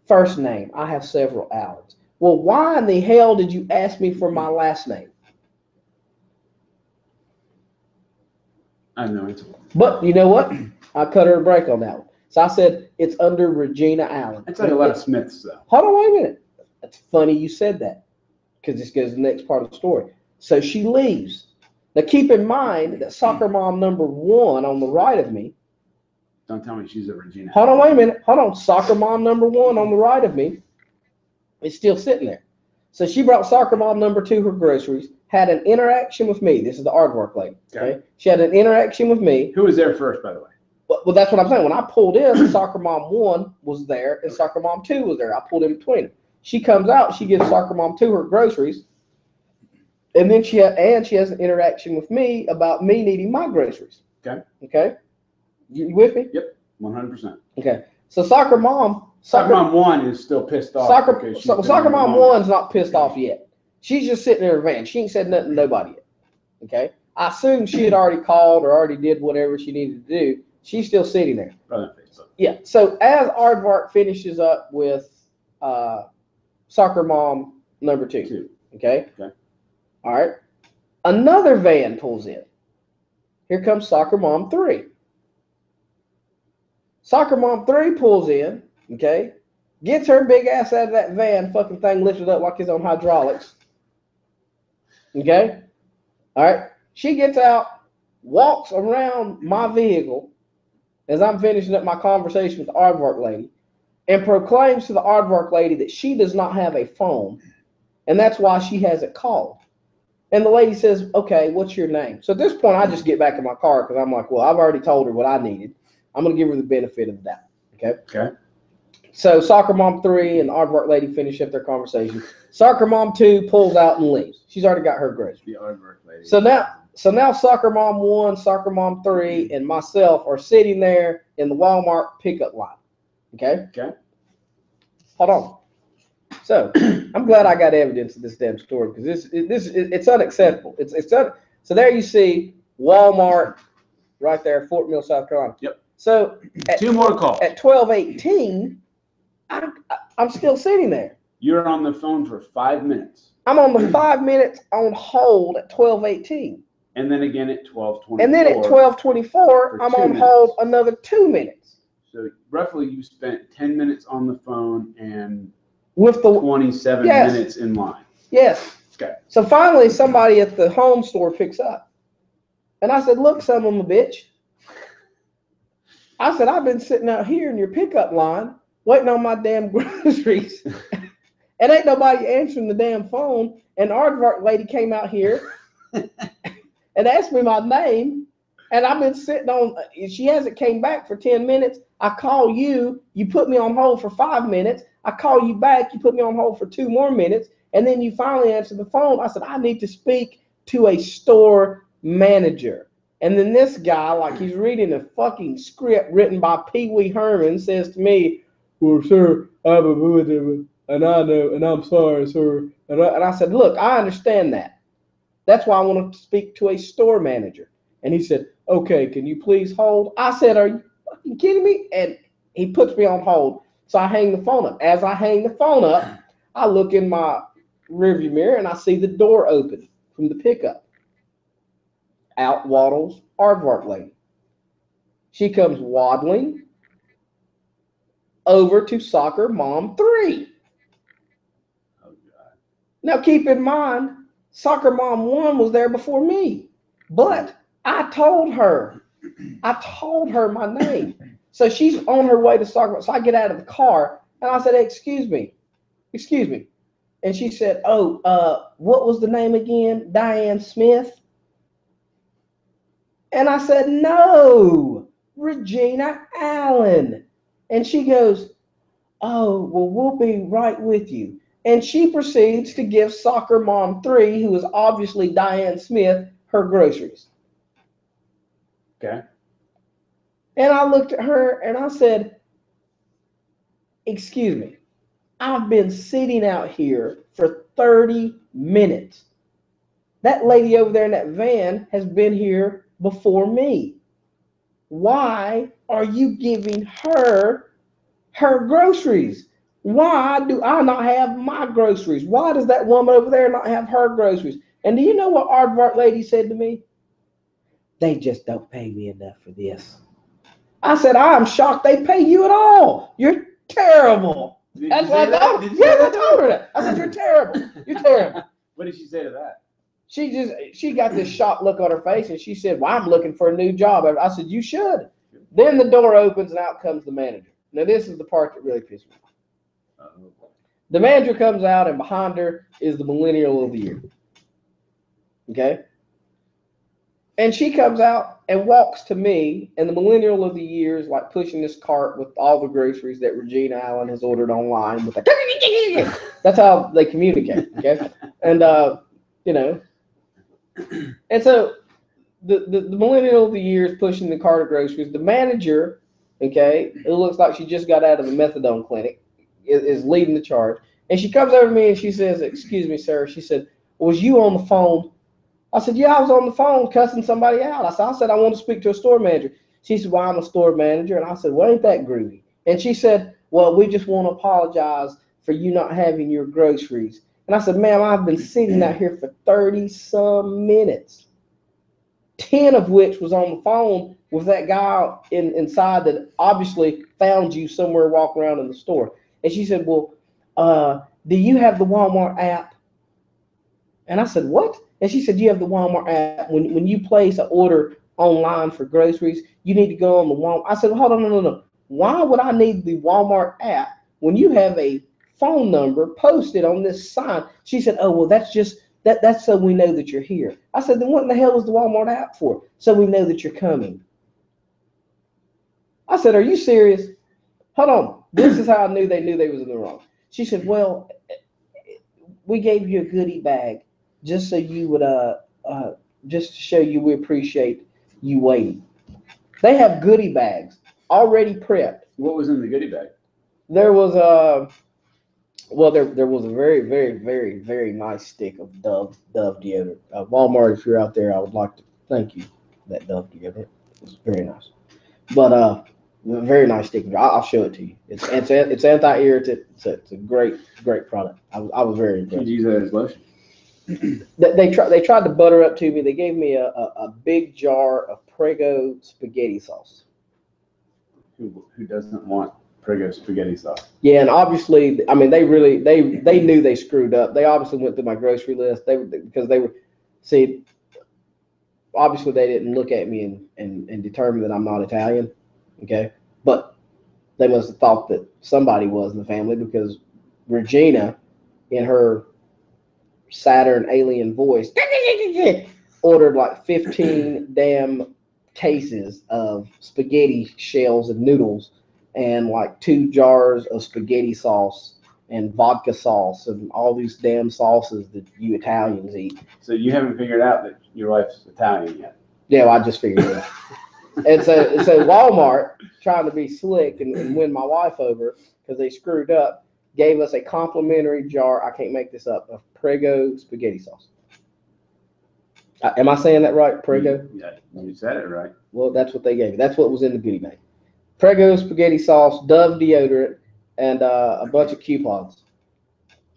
"First name. I have several Allens." Well, why in the hell did you ask me for my last name? I know it. But you know what? I cut her a break on that one. So I said, "It's under Regina Allen." That's like a lot of Smiths, though. Hold on, wait a minute. That's funny you said that, because this goes to the next part of the story. So she leaves. Now keep in mind that soccer mom number 1 on the right of me. Don't tell me she's a Regina. Hold on, wait a minute. Hold on. Soccer mom number 1 on the right of me is still sitting there. So she brought soccer mom number 2 her groceries, had an interaction with me. This is the aardvark lady. Okay. She had an interaction with me. Who was there first, by the way? Well, that's what I'm saying. When I pulled in, soccer mom 1 was there and soccer mom 2 was there. I pulled in between them. She comes out, she gives soccer mom 2 her groceries, and then she has an interaction with me about me needing my groceries. Okay. Okay. You with me? Yep. 100%. Okay. So soccer mom 1 is still pissed off. Soccer mom 1's not pissed off yet. She's just sitting in her van. She ain't said nothing to nobody yet. Okay. I assume she had already called or already did whatever she needed to do. She's still sitting there. Yeah. So as Aardvark finishes up with soccer mom number 2. Okay. All right. Another van pulls in. Here comes soccer mom 3. Soccer mom 3 pulls in. Okay. Gets her big ass out of that van. Fucking thing lifted up like it's on hydraulics. Okay. All right. She gets out, walks around my vehicle as I'm finishing up my conversation with the Aardvark lady, and proclaims to the Aardvark lady that she does not have a phone, and that's why she hasn't called. And the lady says, okay, what's your name? So at this point, I just get back in my car because I'm like, well, I've already told her what I needed. I'm going to give her the benefit of the doubt. Okay. So soccer mom 3 and the Aardvark lady finish up their conversation. Soccer mom 2 pulls out and leaves. She's already got her groceries. The Aardvark lady. So now soccer mom 1, soccer mom 3, and myself are sitting there in the Walmart pickup line. Okay. Hold on. So I'm glad I got evidence of this damn story because it's unacceptable. So there you see Walmart right there, Fort Mill, South Carolina. Yep. So 2 more calls. At 12:18, I'm still sitting there. You're on the phone for 5 minutes. I'm on the 5 minutes on hold at 12:18. And then again at 12:24. And then at 12:24, I'm on hold another 2 minutes. So roughly you spent 10 minutes on the phone and with the 27 minutes in line. Yes. Okay. So finally somebody at the Holm store picks up. And I said, look, son of a bitch. I said, I've been sitting out here in your pickup line waiting on my damn groceries. And ain't nobody answering the damn phone. And the Aardvark lady came out here and asked me my name. And I've been sitting on, she hasn't came back for 10 minutes. I call you, you put me on hold for 5 minutes. I call you back, you put me on hold for 2 more minutes. And then you finally answer the phone. I said, I need to speak to a store manager. And then this guy, like he's reading a fucking script written by Pee Wee Herman, says to me, well, sir, I'm a boo, and I know, and I'm sorry, sir. And I said, look, I understand that. That's why I want to speak to a store manager. And he said, okay, can you please hold? I said, are you fucking kidding me? And he puts me on hold. So I hang the phone up. As I hang the phone up, I look in my rearview mirror and I see the door open from the pickup. Out waddles Aardvark lady. She comes waddling over to soccer mom 3. Oh, God. Now keep in mind, soccer mom 1 was there before me, but I told her my name. So she's on her way to soccer. So I get out of the car and I said, excuse me. And she said, oh, what was the name again? Diane Smith? And I said, no, Regina Allen. And she goes, oh, well, we'll be right with you. And she proceeds to give soccer mom 3, who is obviously Diane Smith, her groceries. Okay. And I looked at her and I said, excuse me, I've been sitting out here for 30 minutes. That lady over there in that van has been here before me. Why are you giving her groceries? Why do I not have my groceries? Why does that woman over there not have her groceries? And do you know what Aardvark lady said to me? They just don't pay me enough for this. I said, I'm shocked they pay you at all. You're terrible. That's what I told her. Yes, I told her that. I said, you're terrible. You're terrible. What did she say to that? She got this shocked look on her face and she said, well, I'm looking for a new job. I said, you should. Then the door opens and out comes the manager. Now, this is the part that really pissed me off. The manager comes out and behind her is the millennial of the year. Okay? And she comes out and walks to me, and the millennial of the year is like pushing this cart with all the groceries that Regina Allen has ordered online. With that's how they communicate. Okay? And, and so the millennial of the year is pushing the cart of groceries. The manager, okay, it looks like she just got out of a methadone clinic, is leading the charge. And she comes over to me and she says, excuse me, sir. She said, was you on the phone I said, yeah, I was on the phone cussing somebody out. I said, I want to speak to a store manager. She said, well, I'm a store manager. And I said, well, ain't that groovy? And she said, well, we just want to apologize for you not having your groceries. And I said, ma'am, I've been sitting out here for 30-some minutes, 10 of which was on the phone with that guy inside that obviously found you somewhere walking around in the store. And she said, well, do you have the Walmart app? And I said, what? And she said, you have the Walmart app. When you place an order online for groceries, you need to go on the Walmart. I said, hold on, no. Why would I need the Walmart app when you have a phone number posted on this sign? She said, oh, well, that's so we know that you're here. I said, then what in the hell is the Walmart app for? So we know that you're coming. I said, are you serious? Hold on. This is how I knew they was in the wrong. She said, well, we gave you a goodie bag just so you would just to show you we appreciate you waiting. They have goodie bags already prepped. What was in the goodie bag? There was a there was a very, very, very, very nice stick of Dove deodorant. Walmart, if you're out there, I would like to thank you for that Dove deodorant. It's very nice. But a very nice stick. I'll show it to you. It's anti-irritant. It's a great product. I was very impressed. You use that as lotion. They tried to butter up to me. They gave me a big jar of Prego spaghetti sauce. Who doesn't want Prego spaghetti sauce? Yeah, and obviously, I mean, they knew they screwed up. They obviously went through my grocery list. Obviously they didn't look at me and determine that I'm not Italian. Okay, but they must have thought that somebody was in the family because Regina, in her Saturn alien voice, ordered like 15 damn cases of spaghetti shells and noodles and like 2 jars of spaghetti sauce and vodka sauce and all these damn sauces that you Italians eat. So you haven't figured out that your wife's Italian yet? Yeah, well, I just figured it out. And so Walmart, trying to be slick and win my wife over because they screwed up, gave us a complimentary jar, I can't make this up, of Prego spaghetti sauce. Am I saying that right, Prego? Yeah, you said it right. Well, that's what they gave me. That's what was in the goodie bag. Prego spaghetti sauce, Dove deodorant, and a bunch of coupons.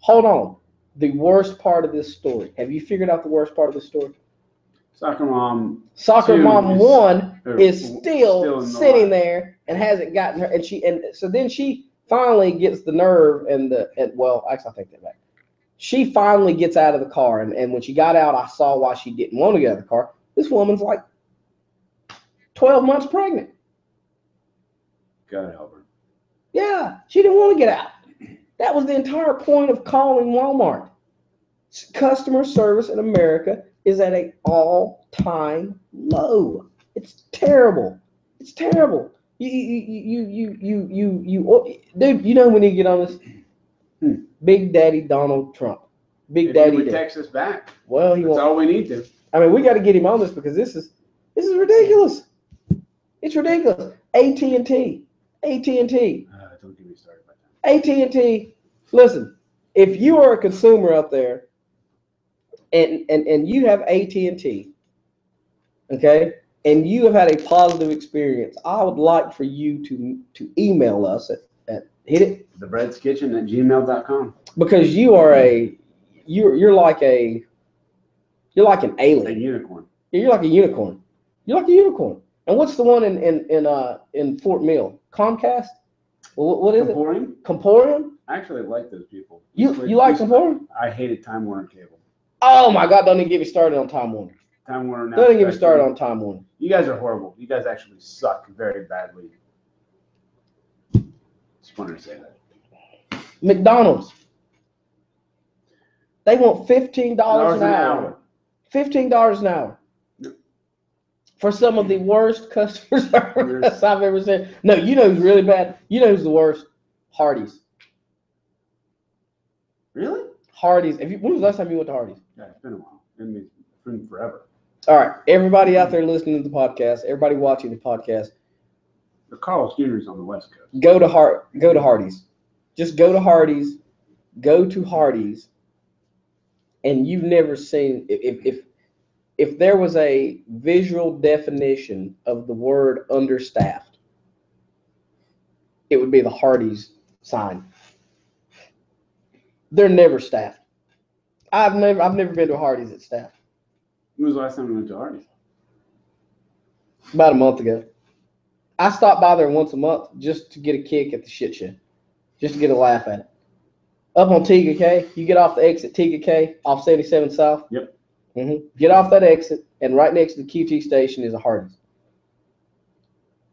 Hold on. The worst part of this story. Have you figured out the worst part of this story? Soccer Mom 1 is still sitting there and hasn't gotten her, and so then she finally gets the nerve well, actually I take that back. She finally gets out of the car, and when she got out, I saw why she didn't want to get out of the car. This woman's like 12 months pregnant. God help her. Yeah, she didn't want to get out. That was the entire point of calling Walmart. Customer service in America is at an all-time low. It's terrible. It's terrible. You dude, you know when you get on this? Big Daddy Donald Trump. Big Daddy. He would text us back. Well, that's all we need to. I mean, we got to get him on this because this is ridiculous. It's ridiculous. AT&T. Don't get me started about that. AT&T. Listen, if you are a consumer out there and you have AT&T, okay, and you have had a positive experience, I would like for you to email us at hit it thebreadskitchen@gmail.com, because you're like an alien. A unicorn. You're like a unicorn. You're like a unicorn. And what's the one in Fort Mill? Comcast? What is Comporium? it? Comporium? I actually like those people. You like Comporium? I hated Time Warner Cable. Oh my God! Don't even get me started on Time Warner. Time Warner. Don't even get me started on Time Warner. You guys are horrible. You guys actually suck very badly. Just wanted to say that. McDonald's. They want $15 an hour. $15 an hour. For some of the worst customer service I've ever seen. No, you know who's really bad? You know who's the worst? Hardee's. Really? Hardee's. When was the last time you went to Hardee's? Yeah, it's been a while. It's been forever. All right. Everybody out there listening to the podcast, everybody watching the podcast. The Carl's Jr.'s on the West Coast. Go to Hardee's. Just go to Hardee's. Go to Hardee's. And you've never seen, if there was a visual definition of the word understaffed, it would be the Hardee's sign. They're never staffed. I've never been to a Hardee's that's staffed. When was the last time we went to Hardee's? About a month ago. I stop by there once a month just to get a kick at the shit show, just to get a laugh at it. Up on Tega K, you get off the exit Tega K off 77 South. Yep. Get off that exit, and right next to the QT station is a Hardee's.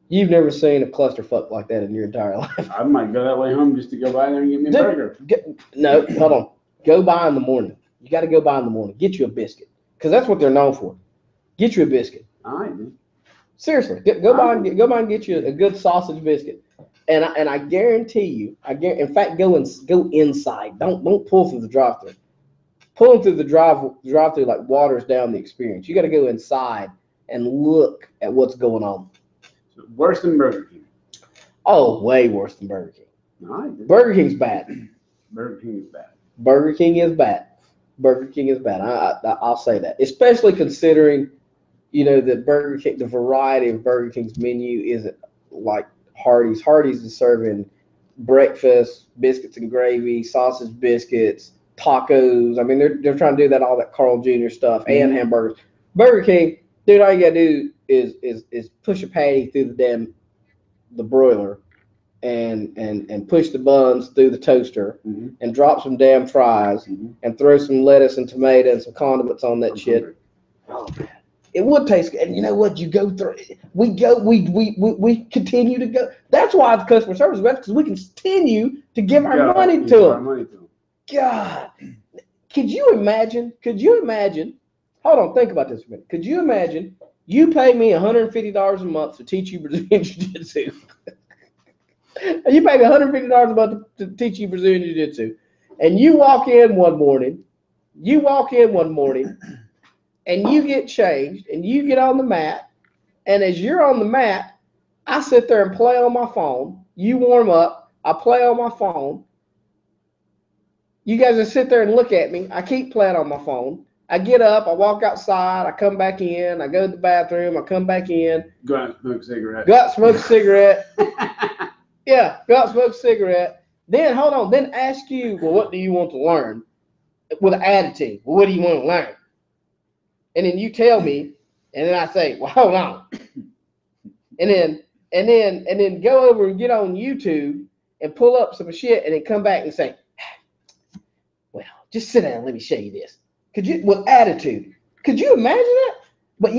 You've never seen a clusterfuck like that in your entire life. I might go that way home just to go by there and get me a burger. No, hold on. Go by in the morning. You got to go by in the morning. Get you a biscuit, because that's what they're known for. Get you a biscuit. All right, man. Seriously, go by and get you a good sausage biscuit, and I guarantee you, in fact, go inside. Don't pull through the drive-through. Pulling through the drive-through like waters down the experience. You got to go inside and look at what's going on. So worse than Burger King. Oh, way worse than Burger King. All right. Burger King's bad. Burger King is bad. Burger King is bad. Burger King is bad. I'll say that, especially considering, that Burger King, the variety of Burger King's menu isn't like Hardee's. Hardee's is serving breakfast, biscuits and gravy, sausage biscuits, tacos. I mean, they're trying to do all that Carl Jr. stuff and hamburgers. Burger King, dude, all you gotta do is push a patty through the broiler and push the buns through the toaster and drop some damn fries and throw some lettuce and tomato and some condiments on that shit. Oh man. It would taste good. And you know what? You go through it. We continue to go. That's why the customer service is better, because we continue to give our money to them. God. Could you imagine? Hold on, think about this for a minute. Could you imagine you pay me $150 a month to teach you Brazilian Jiu-Jitsu? You pay me $150 a month to teach you Brazilian Jiu-Jitsu. And you walk in one morning, and you get changed, and you get on the mat, and as you're on the mat, I sit there and play on my phone. You warm up, I play on my phone. You guys just sit there and look at me. I keep playing on my phone. I get up, I walk outside, I come back in, I go to the bathroom, I come back in. Go out and smoke a cigarette. Go out and smoke a cigarette. Yeah, go out and smoke a cigarette. Then, hold on, then ask you, well, what do you want to learn? With an attitude. Well, what do you want to learn? And then you tell me, and then I say, well, hold on. And then go over and get on YouTube and pull up some shit and then come back and say, well, just sit down and let me show you this. Could you, with attitude, could you imagine that? But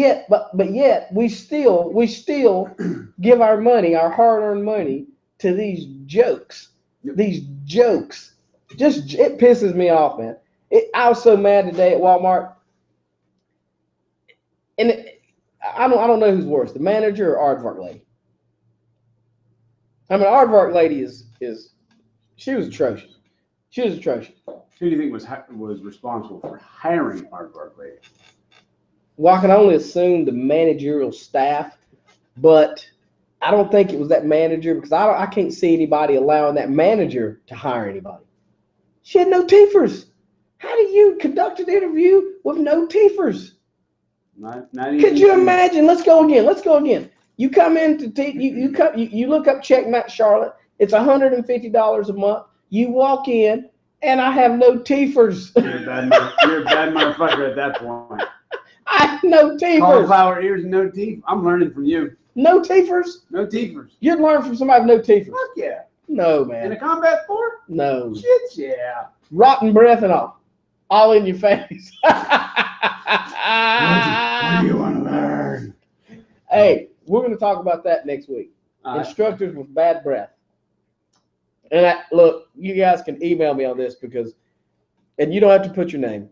yet we still give our money, our hard-earned money, to these jokes. These jokes. Just, it pisses me off, man. I was so mad today at Walmart. And I don't know who's worse, the manager or aardvark lady. I mean, aardvark lady she was atrocious. She was atrocious. Who do you think was responsible for hiring aardvark lady? Well, I can only assume the managerial staff, but I don't think it was that manager, because I can't see anybody allowing that manager to hire anybody. She had no teethers. How do you conduct an interview with no teethers? Not even. Could you imagine? Let's go again. You come in to you look up Checkmate Charlotte. It's $150 a month. You walk in, and I have no teethers. You're a bad motherfucker at that point. I have no teethers. Cauliflower ears and no teeth. I'm learning from you. No teethers? No teethers. You'd learn from somebody with no teethers. Fuck yeah. No, man. In a combat sport? No. Shit, yeah. Rotten breath and all in your face. What do you want to learn? Hey, we're going to talk about that next week. Instructors with bad breath. And look, you guys can email me on this and you don't have to put your name.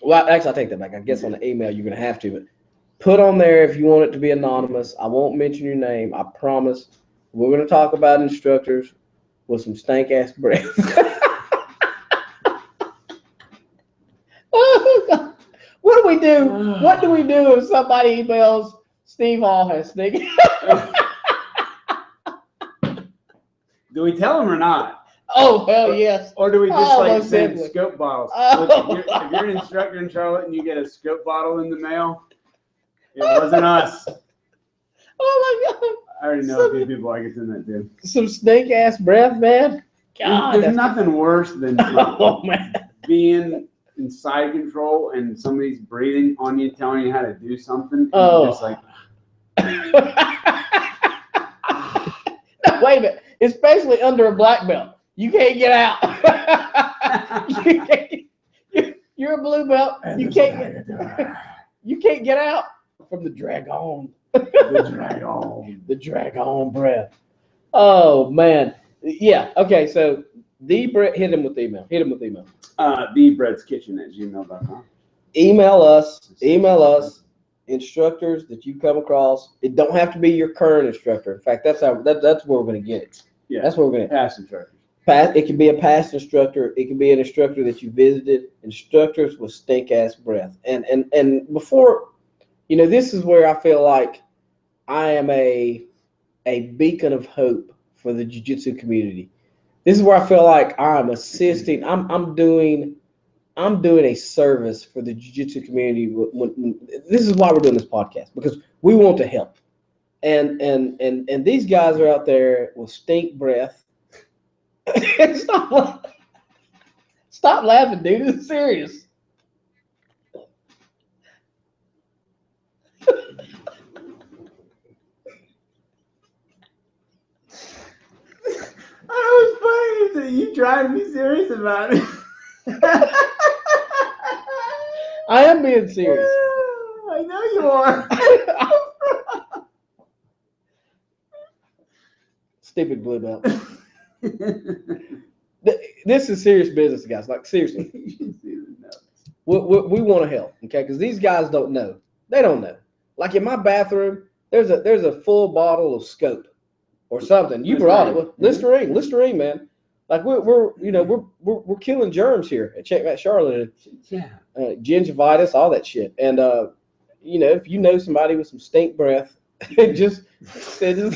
Well, actually, I take that back. I guess on the email you're going to have to, but put on there if you want it to be anonymous. I won't mention your name. I promise. We're going to talk about instructors with some stank ass breath. What do we do? What do we do if somebody emails Steve Hall has sneaky? Do we tell him or not? Oh, hell yes. Or do we just Oh, like most send definitely. scope bottles? Oh. Look, if you're an instructor in Charlotte and you get a scope bottle in the mail, it wasn't us. Oh my God. I already know a few people I can send that to. Some snake ass breath, man. God, There's nothing worse than oh man. being in side control and somebody's breathing on you, telling you how to do something. And Oh. you're just like, No, wait a minute. Especially under a black belt. You can't get out. You're a blue belt. You can't get out from the dragon. The dragon breath. Oh man. Yeah. Okay. So hit him with email. thebreadskitchen@gmail.com. Email us instructors that you come across. It don't have to be your current instructor. In fact, that's where we're going to get it. Yeah. That's where we're going to past instructors. It can be a past instructor. It can be an instructor that you visited. Instructors with stink ass breath. And before, this is where I feel like I am a beacon of hope for the jiu-jitsu community. This is where I feel like I'm assisting. I'm doing a service for the jiu-jitsu community. This is why we're doing this podcast, because we want to help. And these guys are out there with stink breath. Stop laughing, dude. It's serious. I was funny that you trying to be serious about it. I am being serious. I know you are. Stupid blue belt. This is serious business, guys. Like, seriously. We want to help, okay? Because these guys don't know. They don't know. Like in my bathroom, there's a full bottle of scope or something. You brought it. Listerine, man. Like we're killing germs here at Checkmate Charlotte. Yeah. Gingivitis, all that shit. And if you know somebody with some stink breath, just send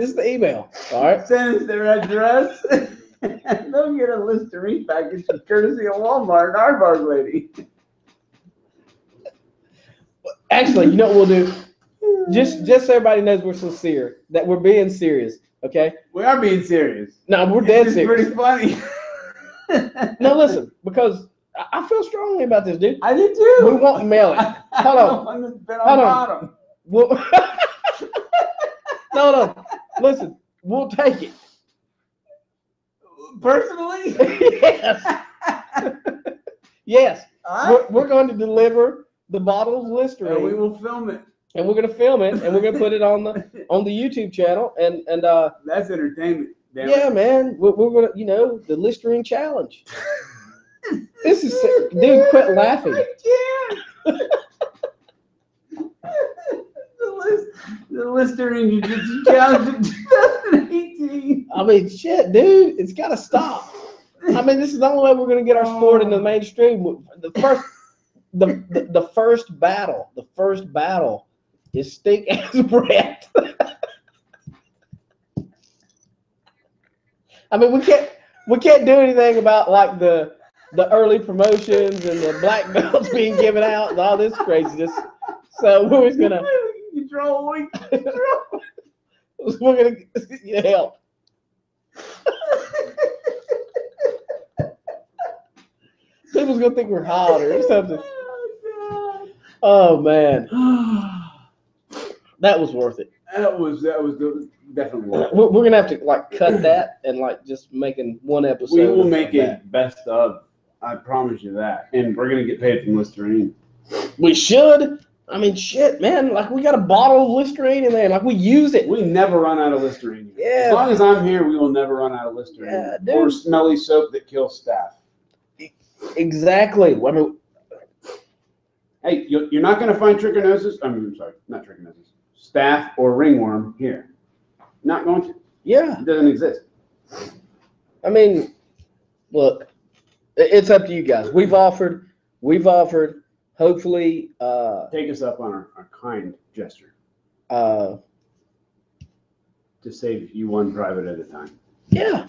us the email. All right. Send us their address. They'll get a Listerine package courtesy of Walmart and Arbog lady. Actually, you know what we'll do? Just so everybody knows we're sincere, that we're being serious, okay? We are being serious. No, we're dead serious. It's pretty funny. No, listen, because I feel strongly about this, dude. I do too. We won't mail it. Hold on. Well, no. Listen, we'll take it. Personally? Yes. Yes. Right. We're going to deliver the bottle of Listerine. And we will film it. And we're going to film it, and we're going to put it on the YouTube channel. And that's entertainment. Yeah, man. We're going to, the Listerine challenge. This is, dude, quit laughing. I can't. The Listerine Jiu-Jitsu challenge in 2018. I mean, shit, dude, it's got to stop. I mean, this is the only way we're going to get our sport into the mainstream. The first battle is stink ass breath. I mean, we can't do anything about like the early promotions and the black belts being given out and all this craziness. So we're just gonna we're gonna help. People's gonna think we're hot or something. Oh man, that was worth it. That was definitely worth it. We're gonna have to like cut that and like just making one episode. We will make it best of. I promise you that. And we're gonna get paid from Listerine. We should. I mean, shit, man. Like we got a bottle of Listerine in there. Like we use it. We never run out of Listerine. Yeah. As long as I'm here, we will never run out of Listerine. Yeah, dude. Or smelly soap that kills staph. Exactly. I mean, hey, you're not going to find trichinosis. I'm sorry, not trichinosis. Staph or ringworm here. Not going to. Yeah. It doesn't exist. I mean, look, it's up to you guys. We've offered. Hopefully, take us up on our kind gesture to save you one private at a time. Yeah.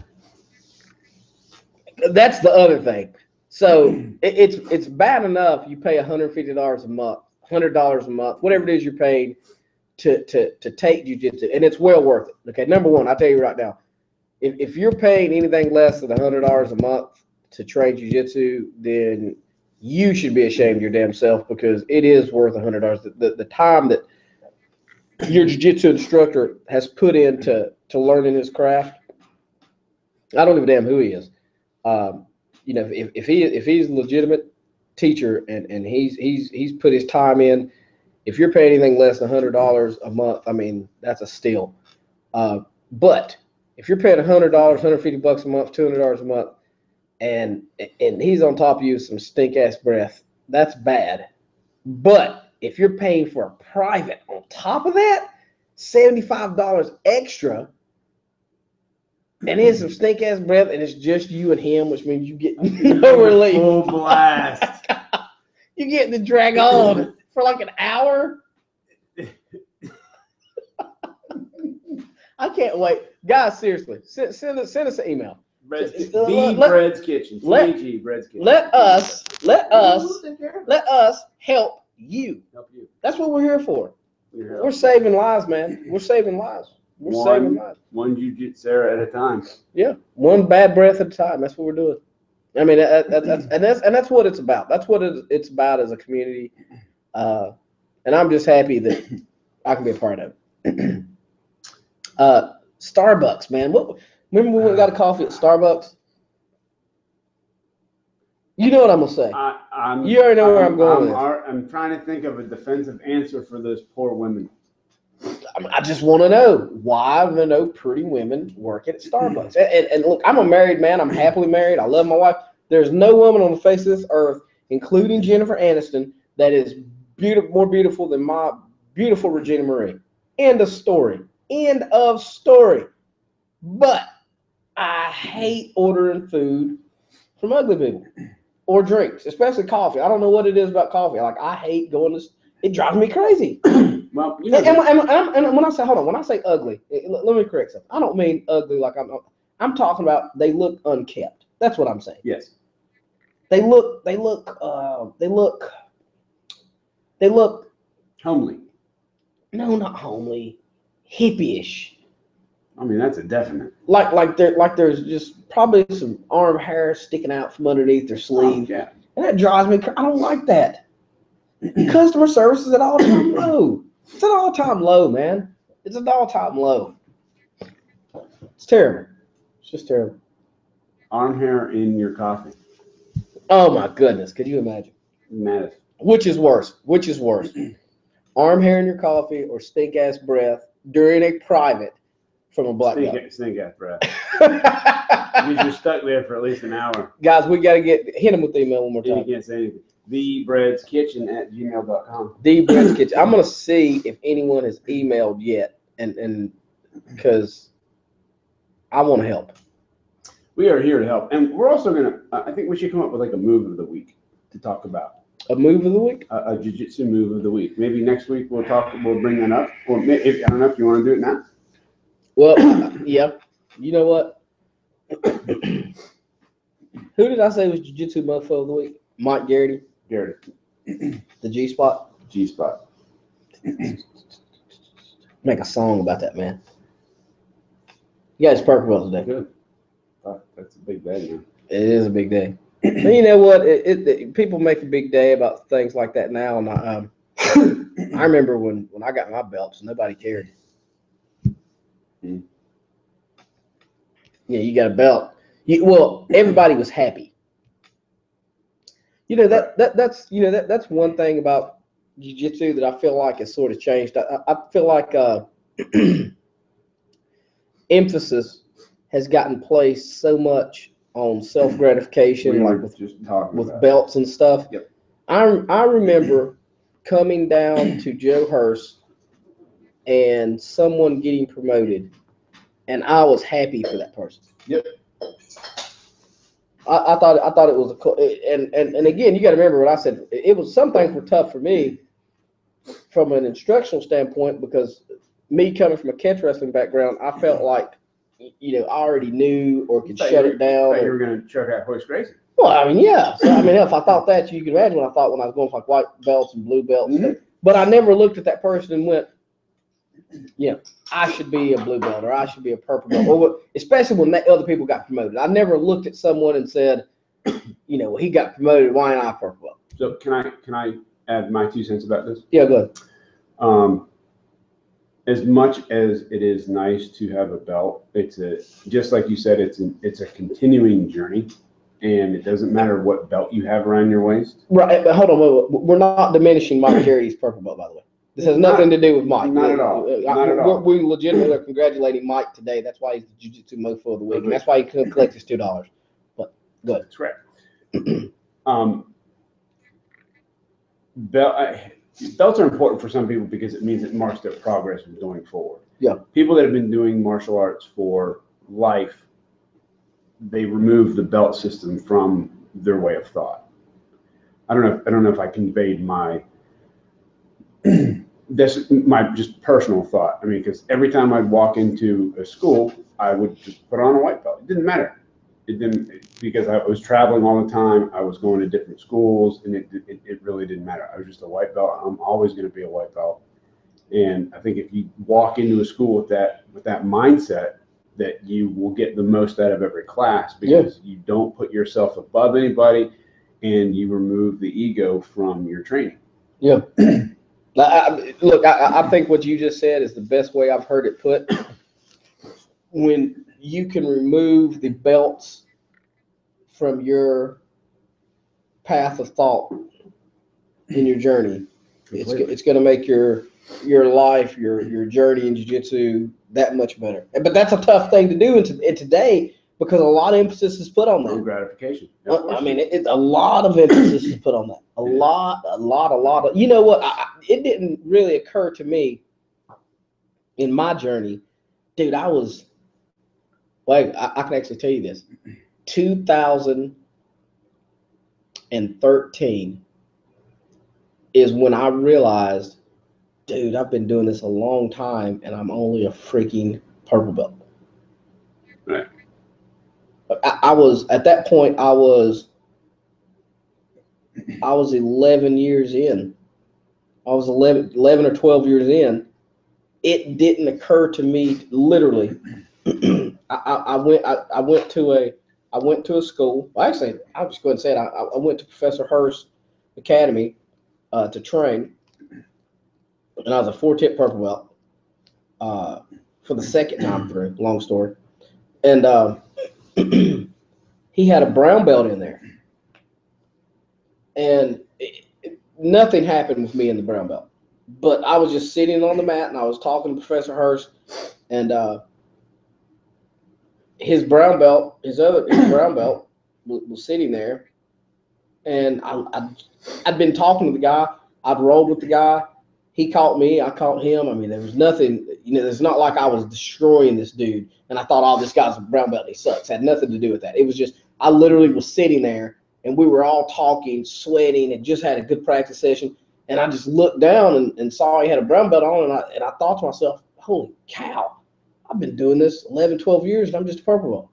That's the other thing. So it's bad enough you pay $150 a month, $100 a month, whatever it is you're paying to take jiu-jitsu, and it's well worth it. Okay, number one, I'll tell you right now, if you're paying anything less than $100 a month to train jiu-jitsu, then you should be ashamed of your damn self, because it is worth $100. The time that your jiu-jitsu instructor has put into learning his craft, I don't give a damn who he is. You know, if he's a legitimate teacher and he's put his time in, if you're paying anything less than $100 a month, I mean, that's a steal. But if you're paying $100, $150 a month, $200 a month, and he's on top of you with some stink ass breath, that's bad. But if you're paying for a private on top of that, $75 extra, and it's some stink ass breath, and it's just you and him, which means you get no relief. Full blast. You get to drag on for like an hour. I can't wait, guys. Seriously, send us an email. Bread's Kitchen. TAG Bread's Kitchen. Let us help you. That's what we're here for. We're saving lives, man. We're saving lives. We're saving lives. One jiu-jitsu at a time. Yeah, one bad breath at a time. That's what we're doing. I mean, that's what it's about. That's what it's about as a community. And I'm just happy that I can be a part of it. Starbucks, man. Remember when we got a coffee at Starbucks? You know what I'm gonna say. You already know where I'm going. I'm trying to think of a defensive answer for those poor women. I just want to know why no pretty women work at Starbucks. And look, I'm a married man. I'm happily married. I love my wife. There's no woman on the face of this earth, including Jennifer Aniston, that is more beautiful than my beautiful Regina Marie. End of story. End of story. But I hate ordering food from ugly people or drinks, especially coffee. I don't know what it is about coffee. Like, I hate going to. It drives me crazy. Well, you know, and when I say, hold on, when I say ugly, let me correct something. I don't mean ugly like I'm talking about they look unkept. That's what I'm saying. Yes. They look homely. No, not homely. Hippie-ish. I mean, that's a definite. Like there's just probably some arm hair sticking out from underneath their sleeve. Oh, yeah. And that drives me. I don't like that. Customer service is at all-time low. It's an all-time low, man. It's an all-time low. It's terrible. It's just terrible. Arm hair in your coffee. Oh my goodness! Could you imagine? Mad. Which is worse? Which is worse? Arm hair in your coffee or stink ass breath during a private from a black guy? Stink ass breath. Because you're stuck there for at least an hour. Guys, we got to hit them with the email one more time. You can't say anything. TheBreadsKitchen@gmail.com. The Bread's Kitchen. I'm gonna see if anyone has emailed yet, and because I want to help. We are here to help, and we're also gonna. I think we should come up with like a move of the week to talk about. A move of the week? A jiu-jitsu move of the week. Maybe next week we'll bring that up, or if, I don't know if you want to do it now. Well, yeah. You know what? Who did I say was jiu-jitsu mofo of the week? Mike Garrity. The G-spot. G-spot. Make a song about that, man. You got his purple belt today. Good. That's a big day, man. It is a big day. And you know what? People make a big day about things like that now. And I remember when I got my belts, nobody cared. Mm. Yeah, you got a belt. Everybody was happy. You know that's one thing about jiu-jitsu that I feel like has sort of changed. I feel like emphasis has gotten placed so much on self-gratification, like with belts and stuff. Yep. I remember coming down to Joe Hurst and someone getting promoted, and I was happy for that person. Yep. I thought it was a cool, and again, you got to remember what I said. It was some things were tough for me from an instructional standpoint, because me coming from a catch wrestling background, I felt like you know, I already knew or could Thought shut you it down. You were going to check out horse racing. Well, I mean, yeah. So, I mean, if I thought that, you can imagine what I thought when I was going for like white belts and blue belts. Mm-hmm. But I never looked at that person and went, yeah, I should be a blue belt or I should be a purple belt. Or especially when other people got promoted. I never looked at someone and said, you know, he got promoted, why ain't I a purple belt? So can I add my 2 cents about this? Yeah, go ahead. As much as it is nice to have a belt, it's just like you said, it's a continuing journey, and it doesn't matter what belt you have around your waist. Right, but hold on, we're not diminishing Mike Jerry's purple belt, by the way. This has nothing to do with Mike. Not at all. Not at all. We legitimately are congratulating Mike today. That's why he's the Jiu-Jitsu Mofo of the week, and that's why he could collect his $2. But go ahead. That's right. Belts are important for some people because it means it marks their progress going forward. Yeah. People that have been doing martial arts for life, they remove the belt system from their way of thought. I don't know if I conveyed my that's my just personal thought. I mean, because every time I'd walk into a school, I would just put on a white belt. It didn't matter. It didn't, because I was traveling all the time. I was going to different schools, and it really didn't matter. I was just a white belt. I'm always going to be a white belt. And I think if you walk into a school with that mindset, that you will get the most out of every class, because you don't put yourself above anybody, and you remove the ego from your training. Yeah. Look, I think what you just said is the best way I've heard it put. When you can remove the belts from your path of thought in your journey, it's going to make your life, your journey in jiu-jitsu that much better. But that's a tough thing to do in today, because a lot of emphasis is put on that. Gratification. I mean, it's a lot of emphasis is put on that. A lot of. You know what? It didn't really occur to me in my journey, dude. I was. Like, I can actually tell you this. 2013 is when I realized, dude, I've been doing this a long time, and I'm only a freaking purple belt. Right. I was, at that point, I was 11 years in. I was 11 or 12 years in. It didn't occur to me, literally. I went to a school. Well, actually, I'll just go ahead and say it. I went to Professor Hurst's Academy to train, and I was a 4-tip purple belt for the second time through. Long story. And he had a brown belt in there, and nothing happened with me in the brown belt. But I was just sitting on the mat, and I was talking to Professor Hurst, and his brown belt, his brown belt was sitting there, and I'd been talking to the guy. I'd rolled with the guy. He caught me. I caught him. I mean, there was nothing. You know, it's not like I was destroying this dude, and I thought, oh, this guy's a brown belt. He sucks. It had nothing to do with that. It was just I literally was sitting there, and we were all talking, sweating, and just had a good practice session. And I just looked down and saw he had a brown belt on, and I thought to myself, holy cow. I've been doing this 11, 12 years, and I'm just a purple belt.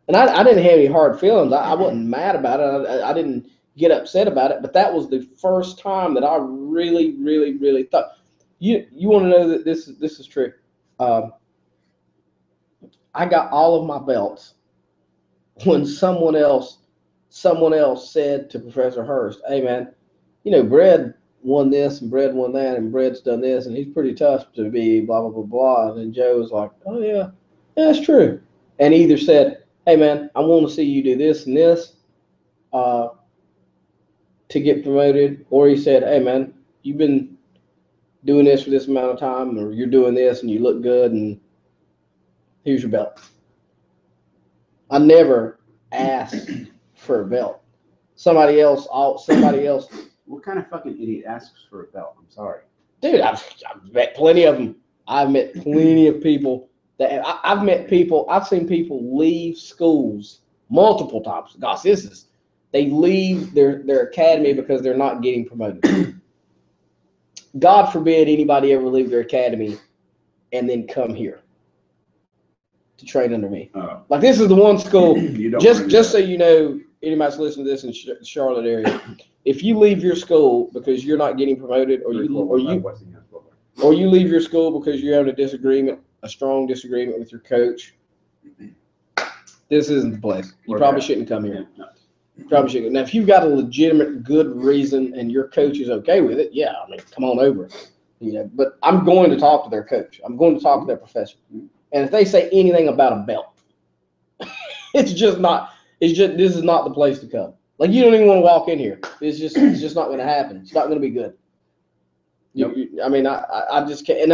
And I didn't have any hard feelings. I wasn't mad about it. I didn't get upset about it. But that was the first time that I really, really, really thought. You want to know that this is true. I got all of my belts when someone else said to Professor Hurst, "Hey man, you know, Brad won this and Brad won that and Brad's done this and he's pretty tough to be blah, blah, blah, blah." And then Joe was like, "Oh yeah, that's true." And he either said, "Hey man, I want to see you do this and this to get promoted," or he said, "Hey man, you've been doing this for this amount of time, or you're doing this and you look good and here's your belt." I never asked for a belt. Somebody else. What kind of fucking idiot asks for a belt? I'm sorry. Dude, I've met plenty of them. I've met plenty of people that I've seen people leave schools multiple times. Gosh, they leave their academy because they're not getting promoted. God forbid anybody ever leave their academy and then come here. to train under me. Oh. Like this is the one school. just so that. you know, anybody's listening to this in Charlotte area, if you leave your school because you're not getting promoted, or you leave your school because you're having a strong disagreement with your coach, this isn't the place. You probably shouldn't come here. Yeah, no. Probably shouldn't. Now, if you've got a legitimate good reason and your coach is okay with it, yeah, I mean, come on over. You know, but I'm going to talk to their coach. I'm going to talk to their professor. And if they say anything about a belt, this is not the place to come. Like, you don't even want to walk in here. It's just not going to happen. It's not going to be good. Yep. I mean, I just can't.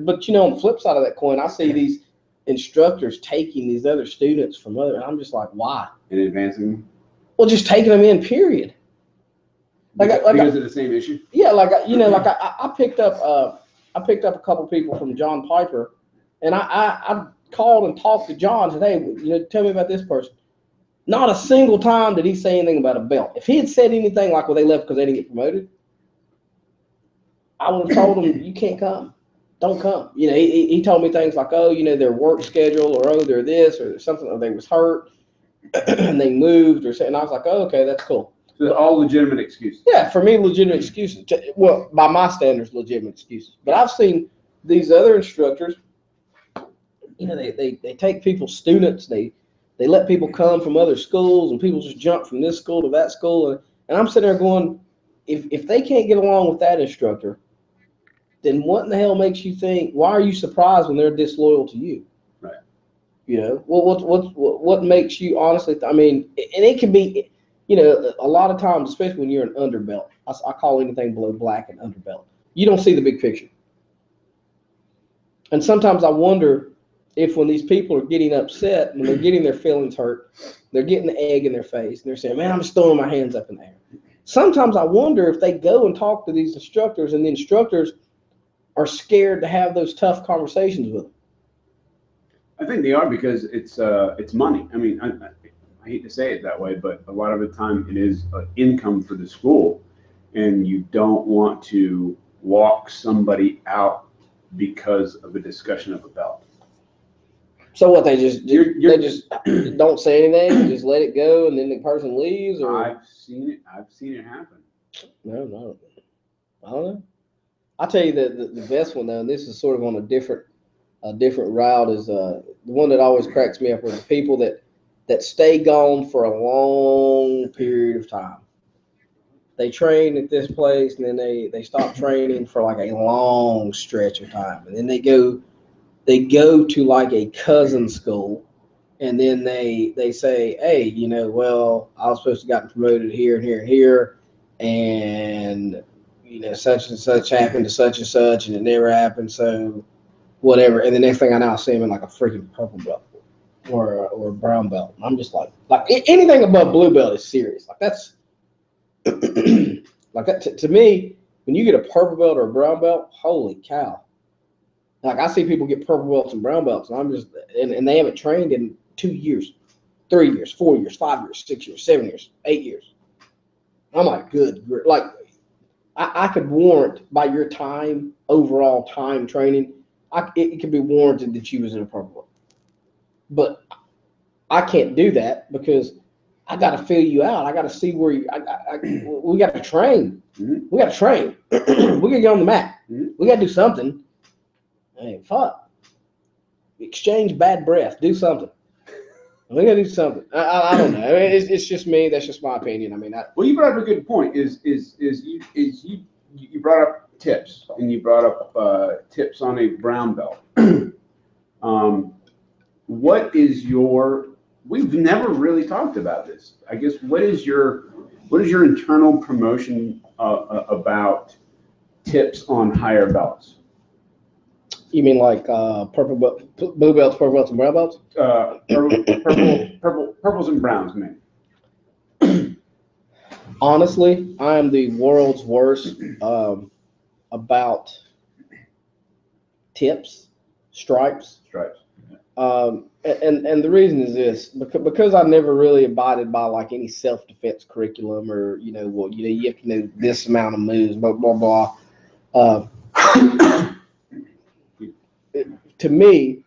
But you know, on the flip side of that coin, I see these instructors taking these other students from other, and I'm just like, why? And advancing them? Well, just taking them in, period. Because of the same issue? Yeah, I picked up a couple people from John Piper, and I called and talked to John and said, hey, you know, tell me about this person. Not a single time did he say anything about a belt. If he had said anything like, well, they left because they didn't get promoted, I would have told him, you can't come. Don't come. You know, he told me things like, oh, you know, their work schedule, or oh, they're this, or something, or they was hurt and they moved, or something. And I was like, oh, okay, that's cool. So all legitimate excuses. Yeah, for me, legitimate excuses. Well, by my standards, legitimate excuses. But I've seen these other instructors, you know, they take people's students, they let people come from other schools, and people just jump from this school to that school. And I'm sitting there going, if they can't get along with that instructor, then what in the hell makes you think, why are you surprised when they're disloyal to you? Right. You know, what makes you honestly, I mean, and it can be, you know, a lot of times, especially when you're an underbelt, I call anything below black an underbelt. You don't see the big picture. And sometimes I wonder if when these people are getting upset, when they're getting their feelings hurt, they're getting the egg in their face, and they're saying, man, I'm just throwing my hands up in the air. Sometimes I wonder if they go and talk to these instructors, and the instructors are scared to have those tough conversations with them. I think they are, because it's money. I mean, I hate to say it that way, but a lot of the time it is income for the school, and you don't want to walk somebody out because of a discussion of a belt. So what, they just don't say anything, just let it go, and then the person leaves? Or I've seen it happen. No, I don't know. I'll tell you the best one though, and this is sort of on a different route, is the one that always cracks me up are the people that stay gone for a long period of time. They train at this place, and then they stop training for like a long stretch of time, and then they go to like a cousin school, and then they say, hey, you know, well, I was supposed to have gotten promoted here and here and here, and you know, such and such happened to such and such, and it never happened, so whatever. And the next thing I know, I see him in like a freaking purple belt or a brown belt. And I'm just like anything above blue belt is serious. Like that's like that to me. When you get a purple belt or a brown belt, holy cow! Like I see people get purple belts and brown belts, and I'm just and they haven't trained in 2 years, 3 years, 4 years, 5 years, 6 years, 7 years, 8 years. I'm like, good, like I could warrant by your time, overall time training, it could be warranted that you was in a purple belt. But I can't do that because I got to fill you out. I got to see where you. We got to train. Mm-hmm. We got to train. We got to get on the mat. Mm-hmm. We got to do something. Hey, fuck. Exchange bad breath. Do something. We got to do something. I don't know. I mean, it's just me. That's just my opinion. I mean, well, you brought up a good point. You brought up tips, and you brought up tips on a brown belt. What is your? We've never really talked about this. I guess what is your internal promotion about tips on higher belts? You mean like purple belt, blue belts, purple belts, and brown belts? Purples and browns, man. Honestly, I am the world's worst about tips, stripes. And the reason is this, because I never really abided by like any self-defense curriculum, or you have to know this amount of moves, blah blah blah. To me,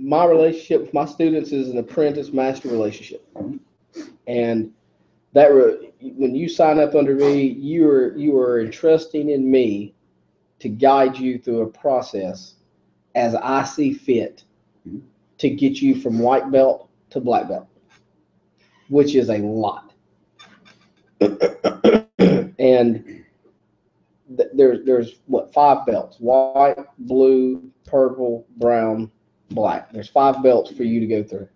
my relationship with my students is an apprentice-master relationship, and that when you sign up under me, you are entrusting in me to guide you through a process as I see fit to get you from white belt to black belt, which is a lot. And there's what, 5 belts: white, blue, purple, brown, black. There's 5 belts for you to go through.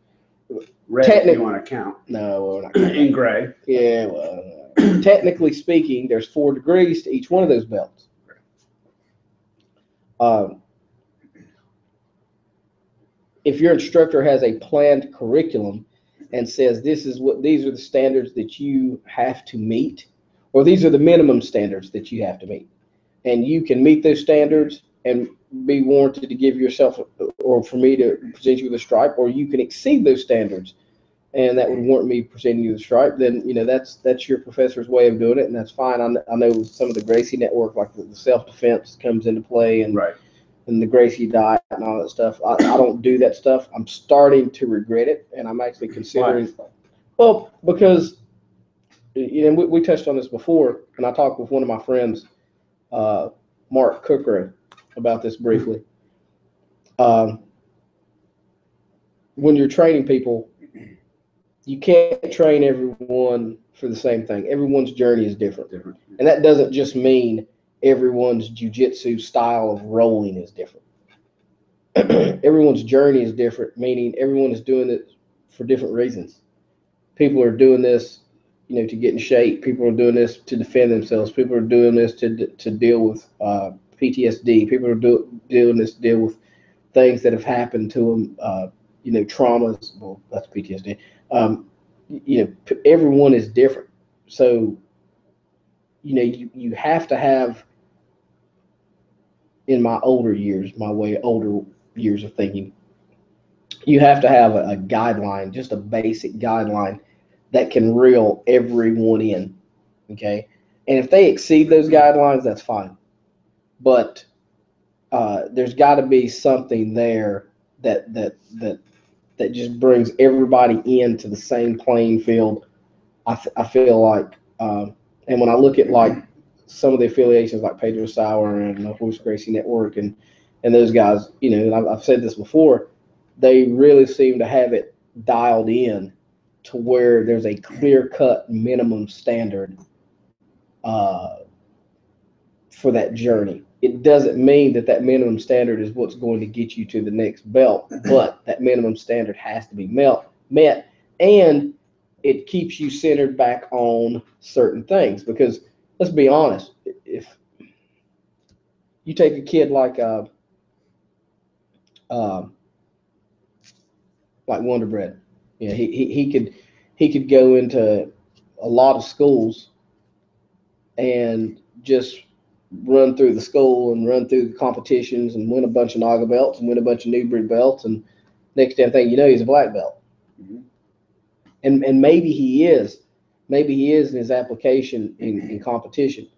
Red, you want to count? No, we're not counting. In gray. Yeah, well, technically speaking, there's 4 degrees to each one of those belts. If your instructor has a planned curriculum and says these are the standards that you have to meet, or these are the minimum standards that you have to meet, and you can meet those standards and be warranted to give yourself, or for me to present you with a stripe, or you can exceed those standards and that would warrant me presenting you the stripe, then that's your professor's way of doing it, and that's fine. I know some of the Gracie network, like the self-defense, comes into play, and right. And the Gracie diet and all that stuff. I don't do that stuff. I'm starting to regret it, and I'm actually considering. Why? Well, because we touched on this before, and I talked with one of my friends, Mark Cookrow, about this briefly. When you're training people, you can't train everyone for the same thing. Everyone's journey is different. And that doesn't just mean everyone's jiu-jitsu style of rolling is different. Everyone's journey is different, meaning everyone is doing it for different reasons. People are doing this, to get in shape. People are doing this to defend themselves. People are doing this to deal with PTSD. People are doing this to deal with things that have happened to them, traumas. Well, that's PTSD. Everyone is different. So, you have to have, in my older years of thinking, you have to have a guideline, just a basic guideline that can reel everyone in, okay? And if they exceed those guidelines, that's fine. But there's got to be something there that just brings everybody into the same playing field. I feel like, and when I look at like some of the affiliations like Pedro Sauer and the Horse Gracie Network and those guys, and I've said this before, they really seem to have it dialed in to where there's a clear-cut minimum standard for that journey. It doesn't mean that minimum standard is what's going to get you to the next belt, but that minimum standard has to be met, and it keeps you centered back on certain things. Because let's be honest, if you take a kid like Wonder Bread, he could go into a lot of schools and just run through the school and run through the competitions and win a bunch of Naga belts and win a bunch of new breed belts, and next damn thing he's a black belt. Mm-hmm. And maybe he is in his application in competition,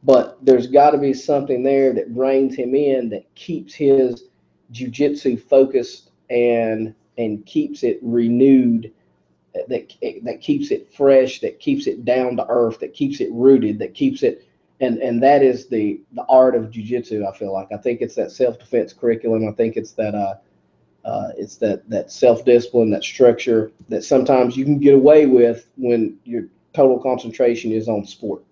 but there's got to be something there that brings him in, that keeps his jiu-jitsu focused and keeps it renewed, that keeps it fresh, that keeps it down to earth, that keeps it rooted, that keeps it, and that is the art of jiu-jitsu. I feel like, I think it's that self-defense curriculum. I think it's that that self-discipline, that structure that sometimes you can get away with when your total concentration is on sport.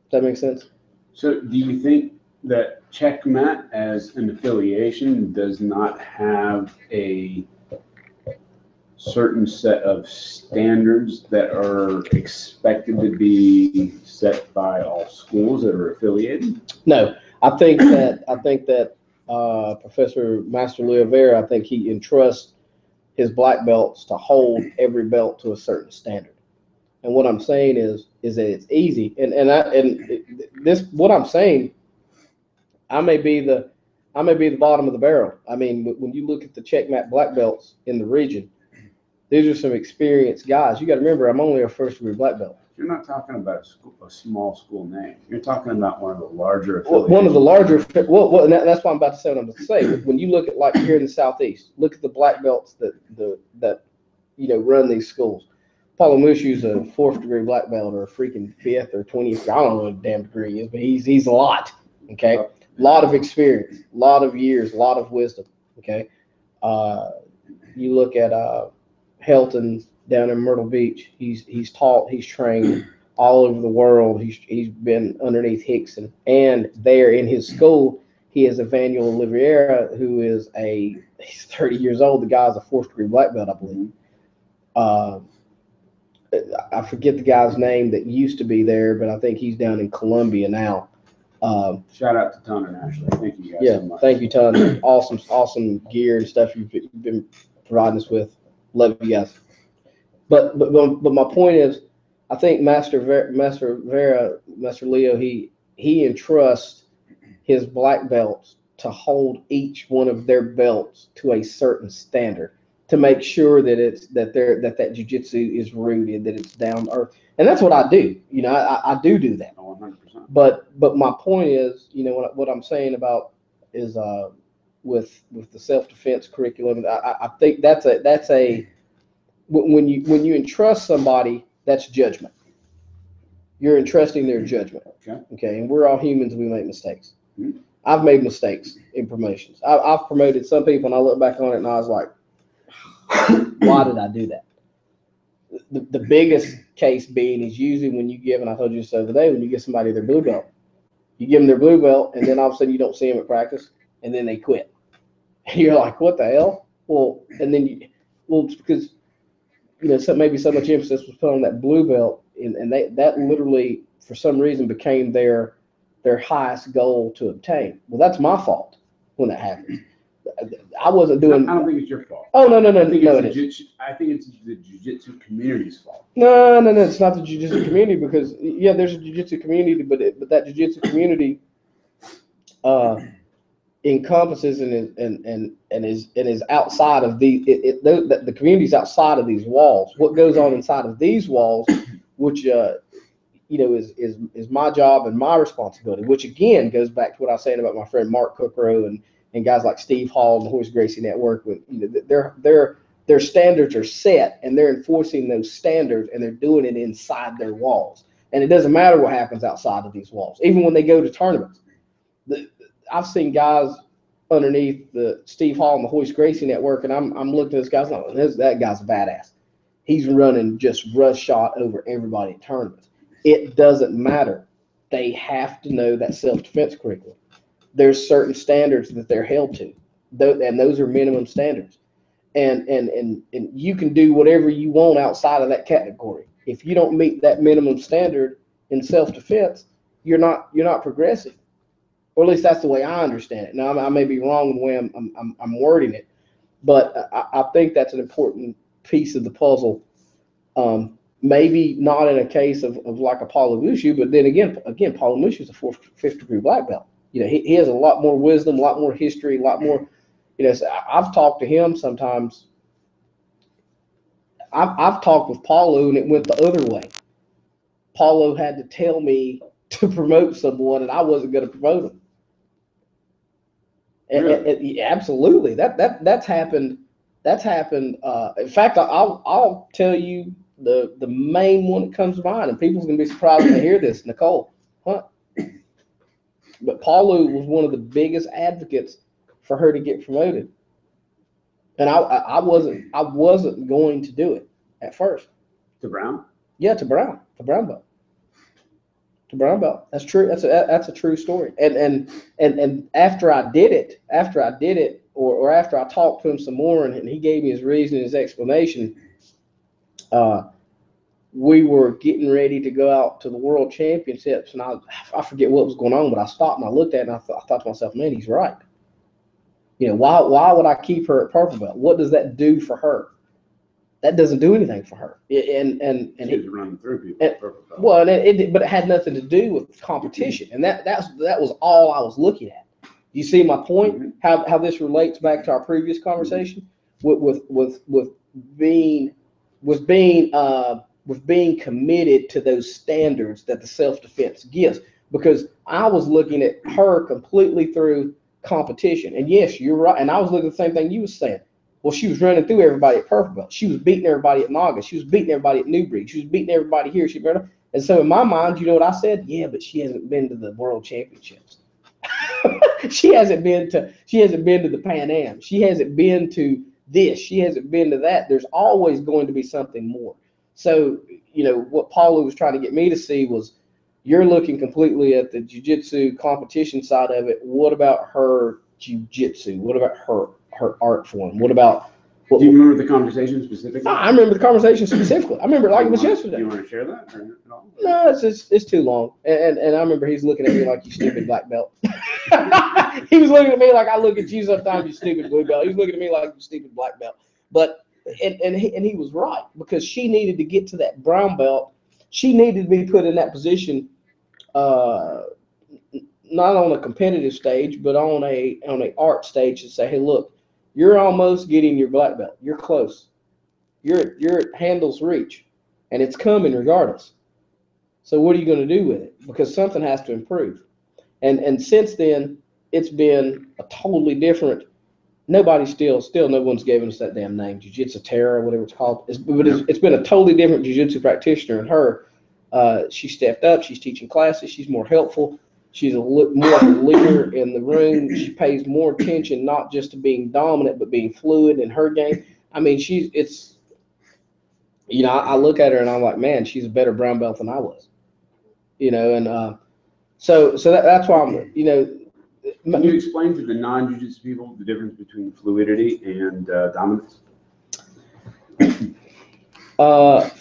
Does that make sense? So do you think that Checkmat as an affiliation does not have a certain set of standards that are expected to be set by all schools that are affiliated? No, I think that Professor Master Oliveira, I think he entrusts his black belts to hold every belt to a certain standard. And what I'm saying is that it's easy. What I'm saying, I may be the bottom of the barrel. I mean, when you look at the Checkmat black belts in the region, these are some experienced guys. You got to remember, I'm only a first degree black belt. you're not talking about a small school name. You're talking about one of the larger One of the larger. Well, and that's what I'm about to say. What I'm about to say. When you look at like here in the Southeast, look at the black belts that run these schools. Paulo Mushu's a 4th degree black belt or a freaking 5th or 20th. I don't know what damn degree he is, but he's a lot. Okay, a lot of experience, a lot of years, a lot of wisdom. Okay, you look at Helton down in Myrtle Beach. He's taught, he's trained all over the world. He's been underneath Hickson, and there in his school he has Evanuel Oliveira, who is he's 30 years old. The guy's a 4th degree black belt, I believe. I forget the guy's name that used to be there, but I think he's down in Columbia now. Shout out to Ton and Ashley. Thank you guys so much. Thank you, Ton. Awesome gear and stuff you've been providing us with. Love you guys. But my point is, I think Master Leo, he entrusts his black belts to hold each one of their belts to a certain standard, to make sure that that jiu-jitsu is rooted, that it's down to earth. And that's what I do. I do that. 100%. But my point is, what I'm saying about is with the self-defense curriculum, I think that's a when you entrust somebody, that's judgment. You're entrusting their judgment. Okay, and we're all humans. We make mistakes. Mm-hmm. I've made mistakes in promotions. I've promoted some people, and I look back on it, and I was like, why did I do that? The biggest case being is usually when you give, and I told you this the other day, when you give somebody their blue belt, you give them their blue belt, and then all of a sudden you don't see them at practice, and then they quit. And you're like, what the hell? Well, and then it's because maybe so much emphasis was put on that blue belt, and that literally for some reason became their highest goal to obtain. Well, that's my fault when that happens. I wasn't doing. I don't think it's your fault. Oh no! I think it's the jiu-jitsu community's fault. No, it's not the jiu-jitsu community, because there's a jiu-jitsu community, but that jiu-jitsu community encompasses and is outside of the community's outside of these walls. What goes on inside of these walls, which is my job and my responsibility, which again goes back to what I was saying about my friend Mark Cookrow and guys like Steve Hall and the Horace Gracie Network. With their standards are set, and they're enforcing those standards, and they're doing it inside their walls. And it doesn't matter what happens outside of these walls, even when they go to tournaments. I've seen guys underneath the Steve Hall and the Horace Gracie Network, and I'm looking at this guy's like, that guy's a badass. He's running just rush shot over everybody at tournaments. It doesn't matter. They have to know that self-defense curriculum. There's certain standards that they're held to, and those are minimum standards. And you can do whatever you want outside of that category. If you don't meet that minimum standard in self-defense, you're not progressing. Or at least that's the way I understand it. Now I may be wrong in the way I'm wording it, but I think that's an important piece of the puzzle. Maybe not in a case of like a Paulo Mushu, but then again, Paulo Mushu is a 5th degree black belt. He has a lot more wisdom, a lot more history, a lot more. So I've talked to him sometimes. I've talked with Paulo, and it went the other way. Paulo had to tell me to promote someone, and I wasn't going to promote him. Really? And absolutely, that's happened. That's happened. In fact, I'll tell you the main one that comes to mind, and people's going to be surprised when they hear this. Nicole, huh? But Paulo was one of the biggest advocates for her to get promoted, and I wasn't going to do it at first. To Brown? Yeah, to Brown belt. To brown belt. That's true. That's a true story. And after I did it, or after I talked to him some more, and he gave me his reason, his explanation. We were getting ready to go out to the World Championships, and I forget what was going on, but I stopped and I looked at it, and I thought to myself, man, he's right. Why would I keep her at purple belt? What does that do for her? That doesn't do anything for her. And she's running through people at purple belt. Well, but it had nothing to do with competition, and that was all I was looking at. You see my point? Mm-hmm. How this relates back to our previous conversation with being with being committed to those standards that the self-defense gives. Because I was looking at her completely through competition. And yes, you're right. And I was looking at the same thing you were saying. Well, she was running through everybody at Purple Belt. She was beating everybody at Naga. She was beating everybody at Newbridge. She was beating everybody here. And so in my mind, you know what I said? Yeah, but she hasn't been to the World Championships. She hasn't been to the Pan Am. She hasn't been to this. She hasn't been to that. There's always going to be something more. So, you know, what Paula was trying to get me to see was, you're looking completely at the jiu-jitsu competition side of it. What about her jiu-jitsu? What about her art form? What about? Do you remember the conversation specifically? I remember the conversation specifically. I remember it like it was yesterday. Do you want to share that or at all? No, it's too long. And I remember he's looking at me like, you stupid black belt. He was looking at me like I look at you sometimes, you stupid blue belt. He's looking at me like, you stupid black belt. But and he was right, because she needed to get to that brown belt. She needed to be put in that position, not on a competitive stage, but on a art stage, to say, hey, look, you're almost getting your black belt. You're close. You're at handle's reach, and it's coming regardless. So what are you going to do with it? Because something has to improve. And since then, it's been a totally different. No one's given us that damn name, Jiu-Jitsu Terra, whatever it's called. It's been a totally different jiu-jitsu practitioner. And her, she stepped up. She's teaching classes. She's more helpful. She's more of a leader in the room. She pays more attention, not just to being dominant, but being fluid in her game. I mean, I look at her and I'm like, man, she's a better brown belt than I was. And so that's why I'm, Can you explain to the non-jiu-jitsu people the difference between fluidity and dominance?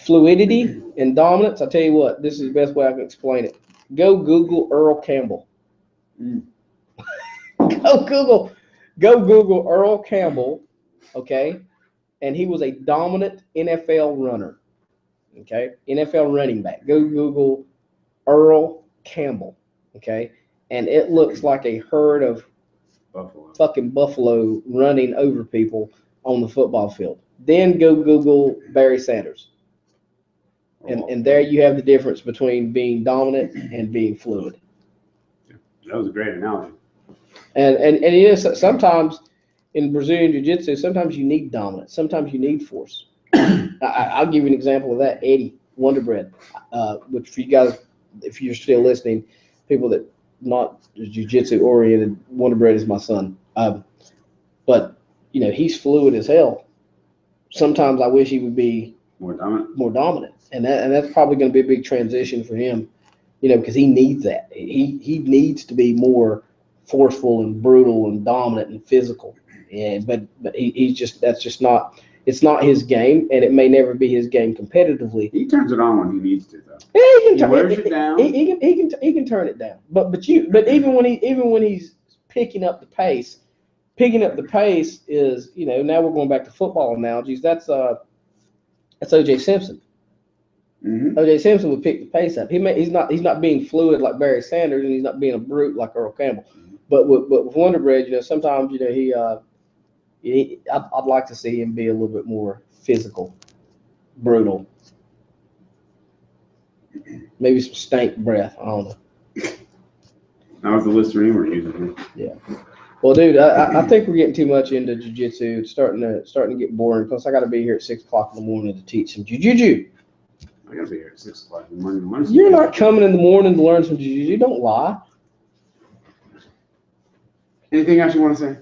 Fluidity and dominance, I'll tell you what, this is the best way I can explain it. Go Google Earl Campbell. Go Google Earl Campbell, okay? And he was a dominant NFL runner, okay? NFL running back. Go Google Earl Campbell, okay? And it looks like a herd of fucking buffalo running over people on the football field. Then go Google Barry Sanders. And there you have the difference between being dominant and being fluid. That was a great analogy. And sometimes in Brazilian Jiu-Jitsu, sometimes you need dominance. Sometimes you need force. I'll give you an example of that. Eddie Wonderbread, which for you guys, if you're still listening, people that not jiu-jitsu oriented, Wonderbread is my son. But he's fluid as hell. Sometimes I wish he would be more dominant. And that's probably going to be a big transition for him, because he needs that. He needs to be more forceful and brutal and dominant and physical. But it's not his game, and it may never be his game competitively. He turns it on when he needs to, though. Yeah, he wears it down. He can turn it down. But even when he's picking up the pace is, now we're going back to football analogies. That's O.J. Simpson. Mm-hmm. O.J. Simpson would pick the pace up. He's not being fluid like Barry Sanders, and he's not being a brute like Earl Campbell. Mm-hmm. But with Wonderbread, sometimes I'd like to see him be a little bit more physical, brutal. Maybe some stank breath. I don't know. That was the Listerine we're using. Yeah. Well, dude, I think we're getting too much into jiu-jitsu. It's starting to get boring. Plus, I got to be here at 6 o'clock in the morning to teach some jiu-jitsu. I got to be here at 6 o'clock in the morning to learn some. You're not coming in the morning to learn some jiu-jitsu. Don't lie. Anything else you want to say?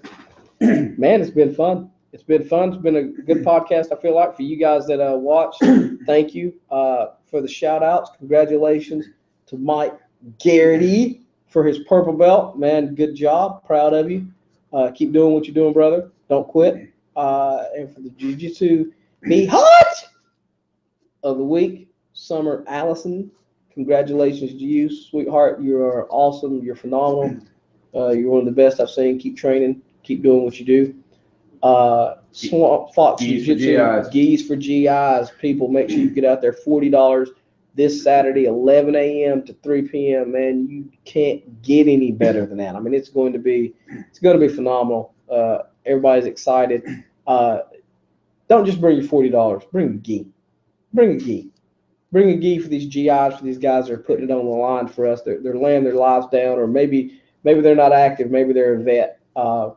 Man, it's been fun. It's been fun. It's been a good podcast, I feel like, for you guys that watched. Thank you for the shout-outs. Congratulations to Mike Garrity for his purple belt. Man, good job. Proud of you. Keep doing what you're doing, brother. Don't quit. And for the Jiu-Jitsu Beehaatch of the week, Summer Allison. Congratulations to you, sweetheart. You are awesome. You're phenomenal. You're one of the best I've seen. Keep training. Keep doing what you do. SwampFox Jiu-Jitsu, Geese for GIs. People, make sure you get out there. $40 this Saturday, 11 a.m. to 3 p.m. Man, you can't get any better than that. I mean, it's going to be phenomenal. Everybody's excited. Don't just bring your $40. Bring a gi. Bring a gi. bring a gi for these GIs, for these guys that are putting it on the line for us. They're laying their lives down, or maybe they're not active, maybe they're a vet, and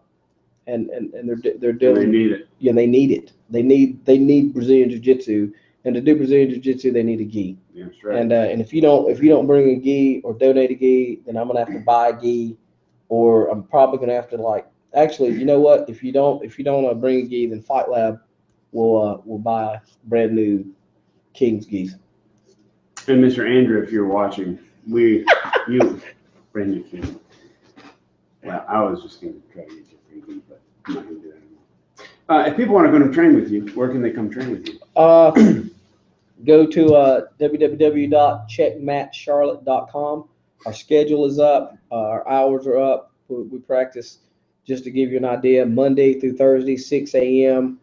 they're doing. They need it. Yeah, they need it. They need Brazilian Jiu-Jitsu, and to do Brazilian Jiu-Jitsu, they need a gi. Yeah, that's right. And if you don't bring a gi or donate a gi, then I'm gonna have to buy a gi, or I'm probably gonna have to actually, you know what? If you don't bring a gi, then Fight Lab will buy brand new King's gis. And Mr. Andrew, if you're watching, you brand new King. Well, I was just gonna try to get you a free gi, but I'm not gonna do that anymore. If people want to go to train with you, where can they come train with you? Go to www.checkmatcharlotte.com. Our schedule is up. Our hours are up. We practice, just to give you an idea, Monday through Thursday, 6 a.m.,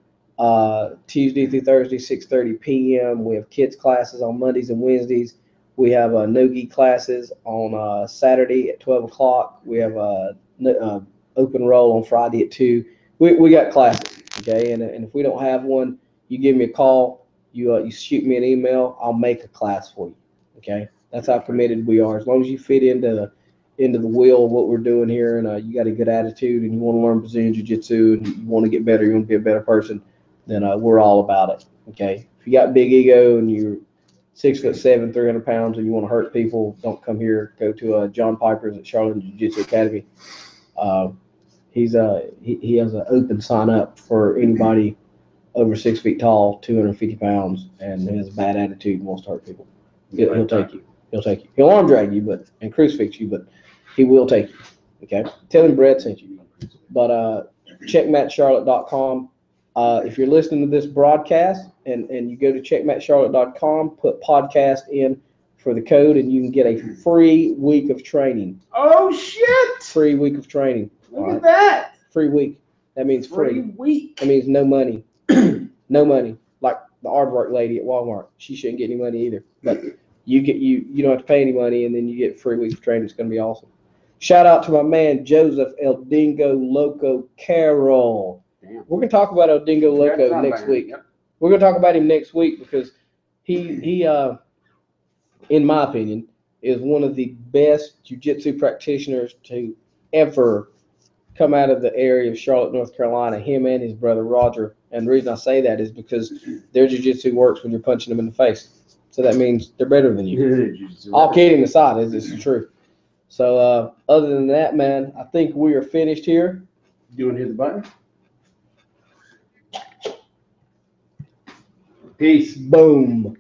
Tuesday through Thursday, 6:30 p.m. We have kids classes on Mondays and Wednesdays. We have no-gi classes on Saturday at 12 o'clock. We have open roll on Friday at 2. We got classes, okay? And if we don't have one, you give me a call. You shoot me an email. I'll make a class for you, okay? That's how committed we are. As long as you fit into the wheel of what we're doing here, and you got a good attitude, and you want to learn Brazilian Jiu-Jitsu, and you want to get better, you want to be a better person, then we're all about it, okay? If you got big ego and you're 6'7", 300 pounds, and you want to hurt people, don't come here. Go to John Piper's at Charlotte Jiu-Jitsu Academy. He has an open sign up for anybody over 6 feet tall, 250 pounds, and has a bad attitude and wants to hurt people. He'll take you. He'll take you. He'll arm drag you, and crucifix you, but he will take you. Okay. Tell him Brett sent you. But checkmatcharlotte.com. If you're listening to this broadcast and you go to checkmatcharlotte.com, put podcast in for the code, and you can get a free week of training. Oh shit! Free week of training. Look at that. Free week. That means free. Week. That means no money. No money. Like the aardvark lady at Walmart. She shouldn't get any money either. But you don't have to pay any money, and then you get 3 weeks of training. It's going to be awesome. Shout out to my man Joseph El Dingo Loco Carroll. Damn. We're going to talk about El Dingo Loco next week. Yep. We're going to talk about him next week because he in my opinion, is one of the best jiu-jitsu practitioners to ever come out of the area of Charlotte, North Carolina, him and his brother Roger. And the reason I say that is because their jiu-jitsu works when you're punching them in the face. So that means they're better than you. All kidding aside, it's true. So other than that, man, I think we are finished here. You want to hit the button? Peace. Boom.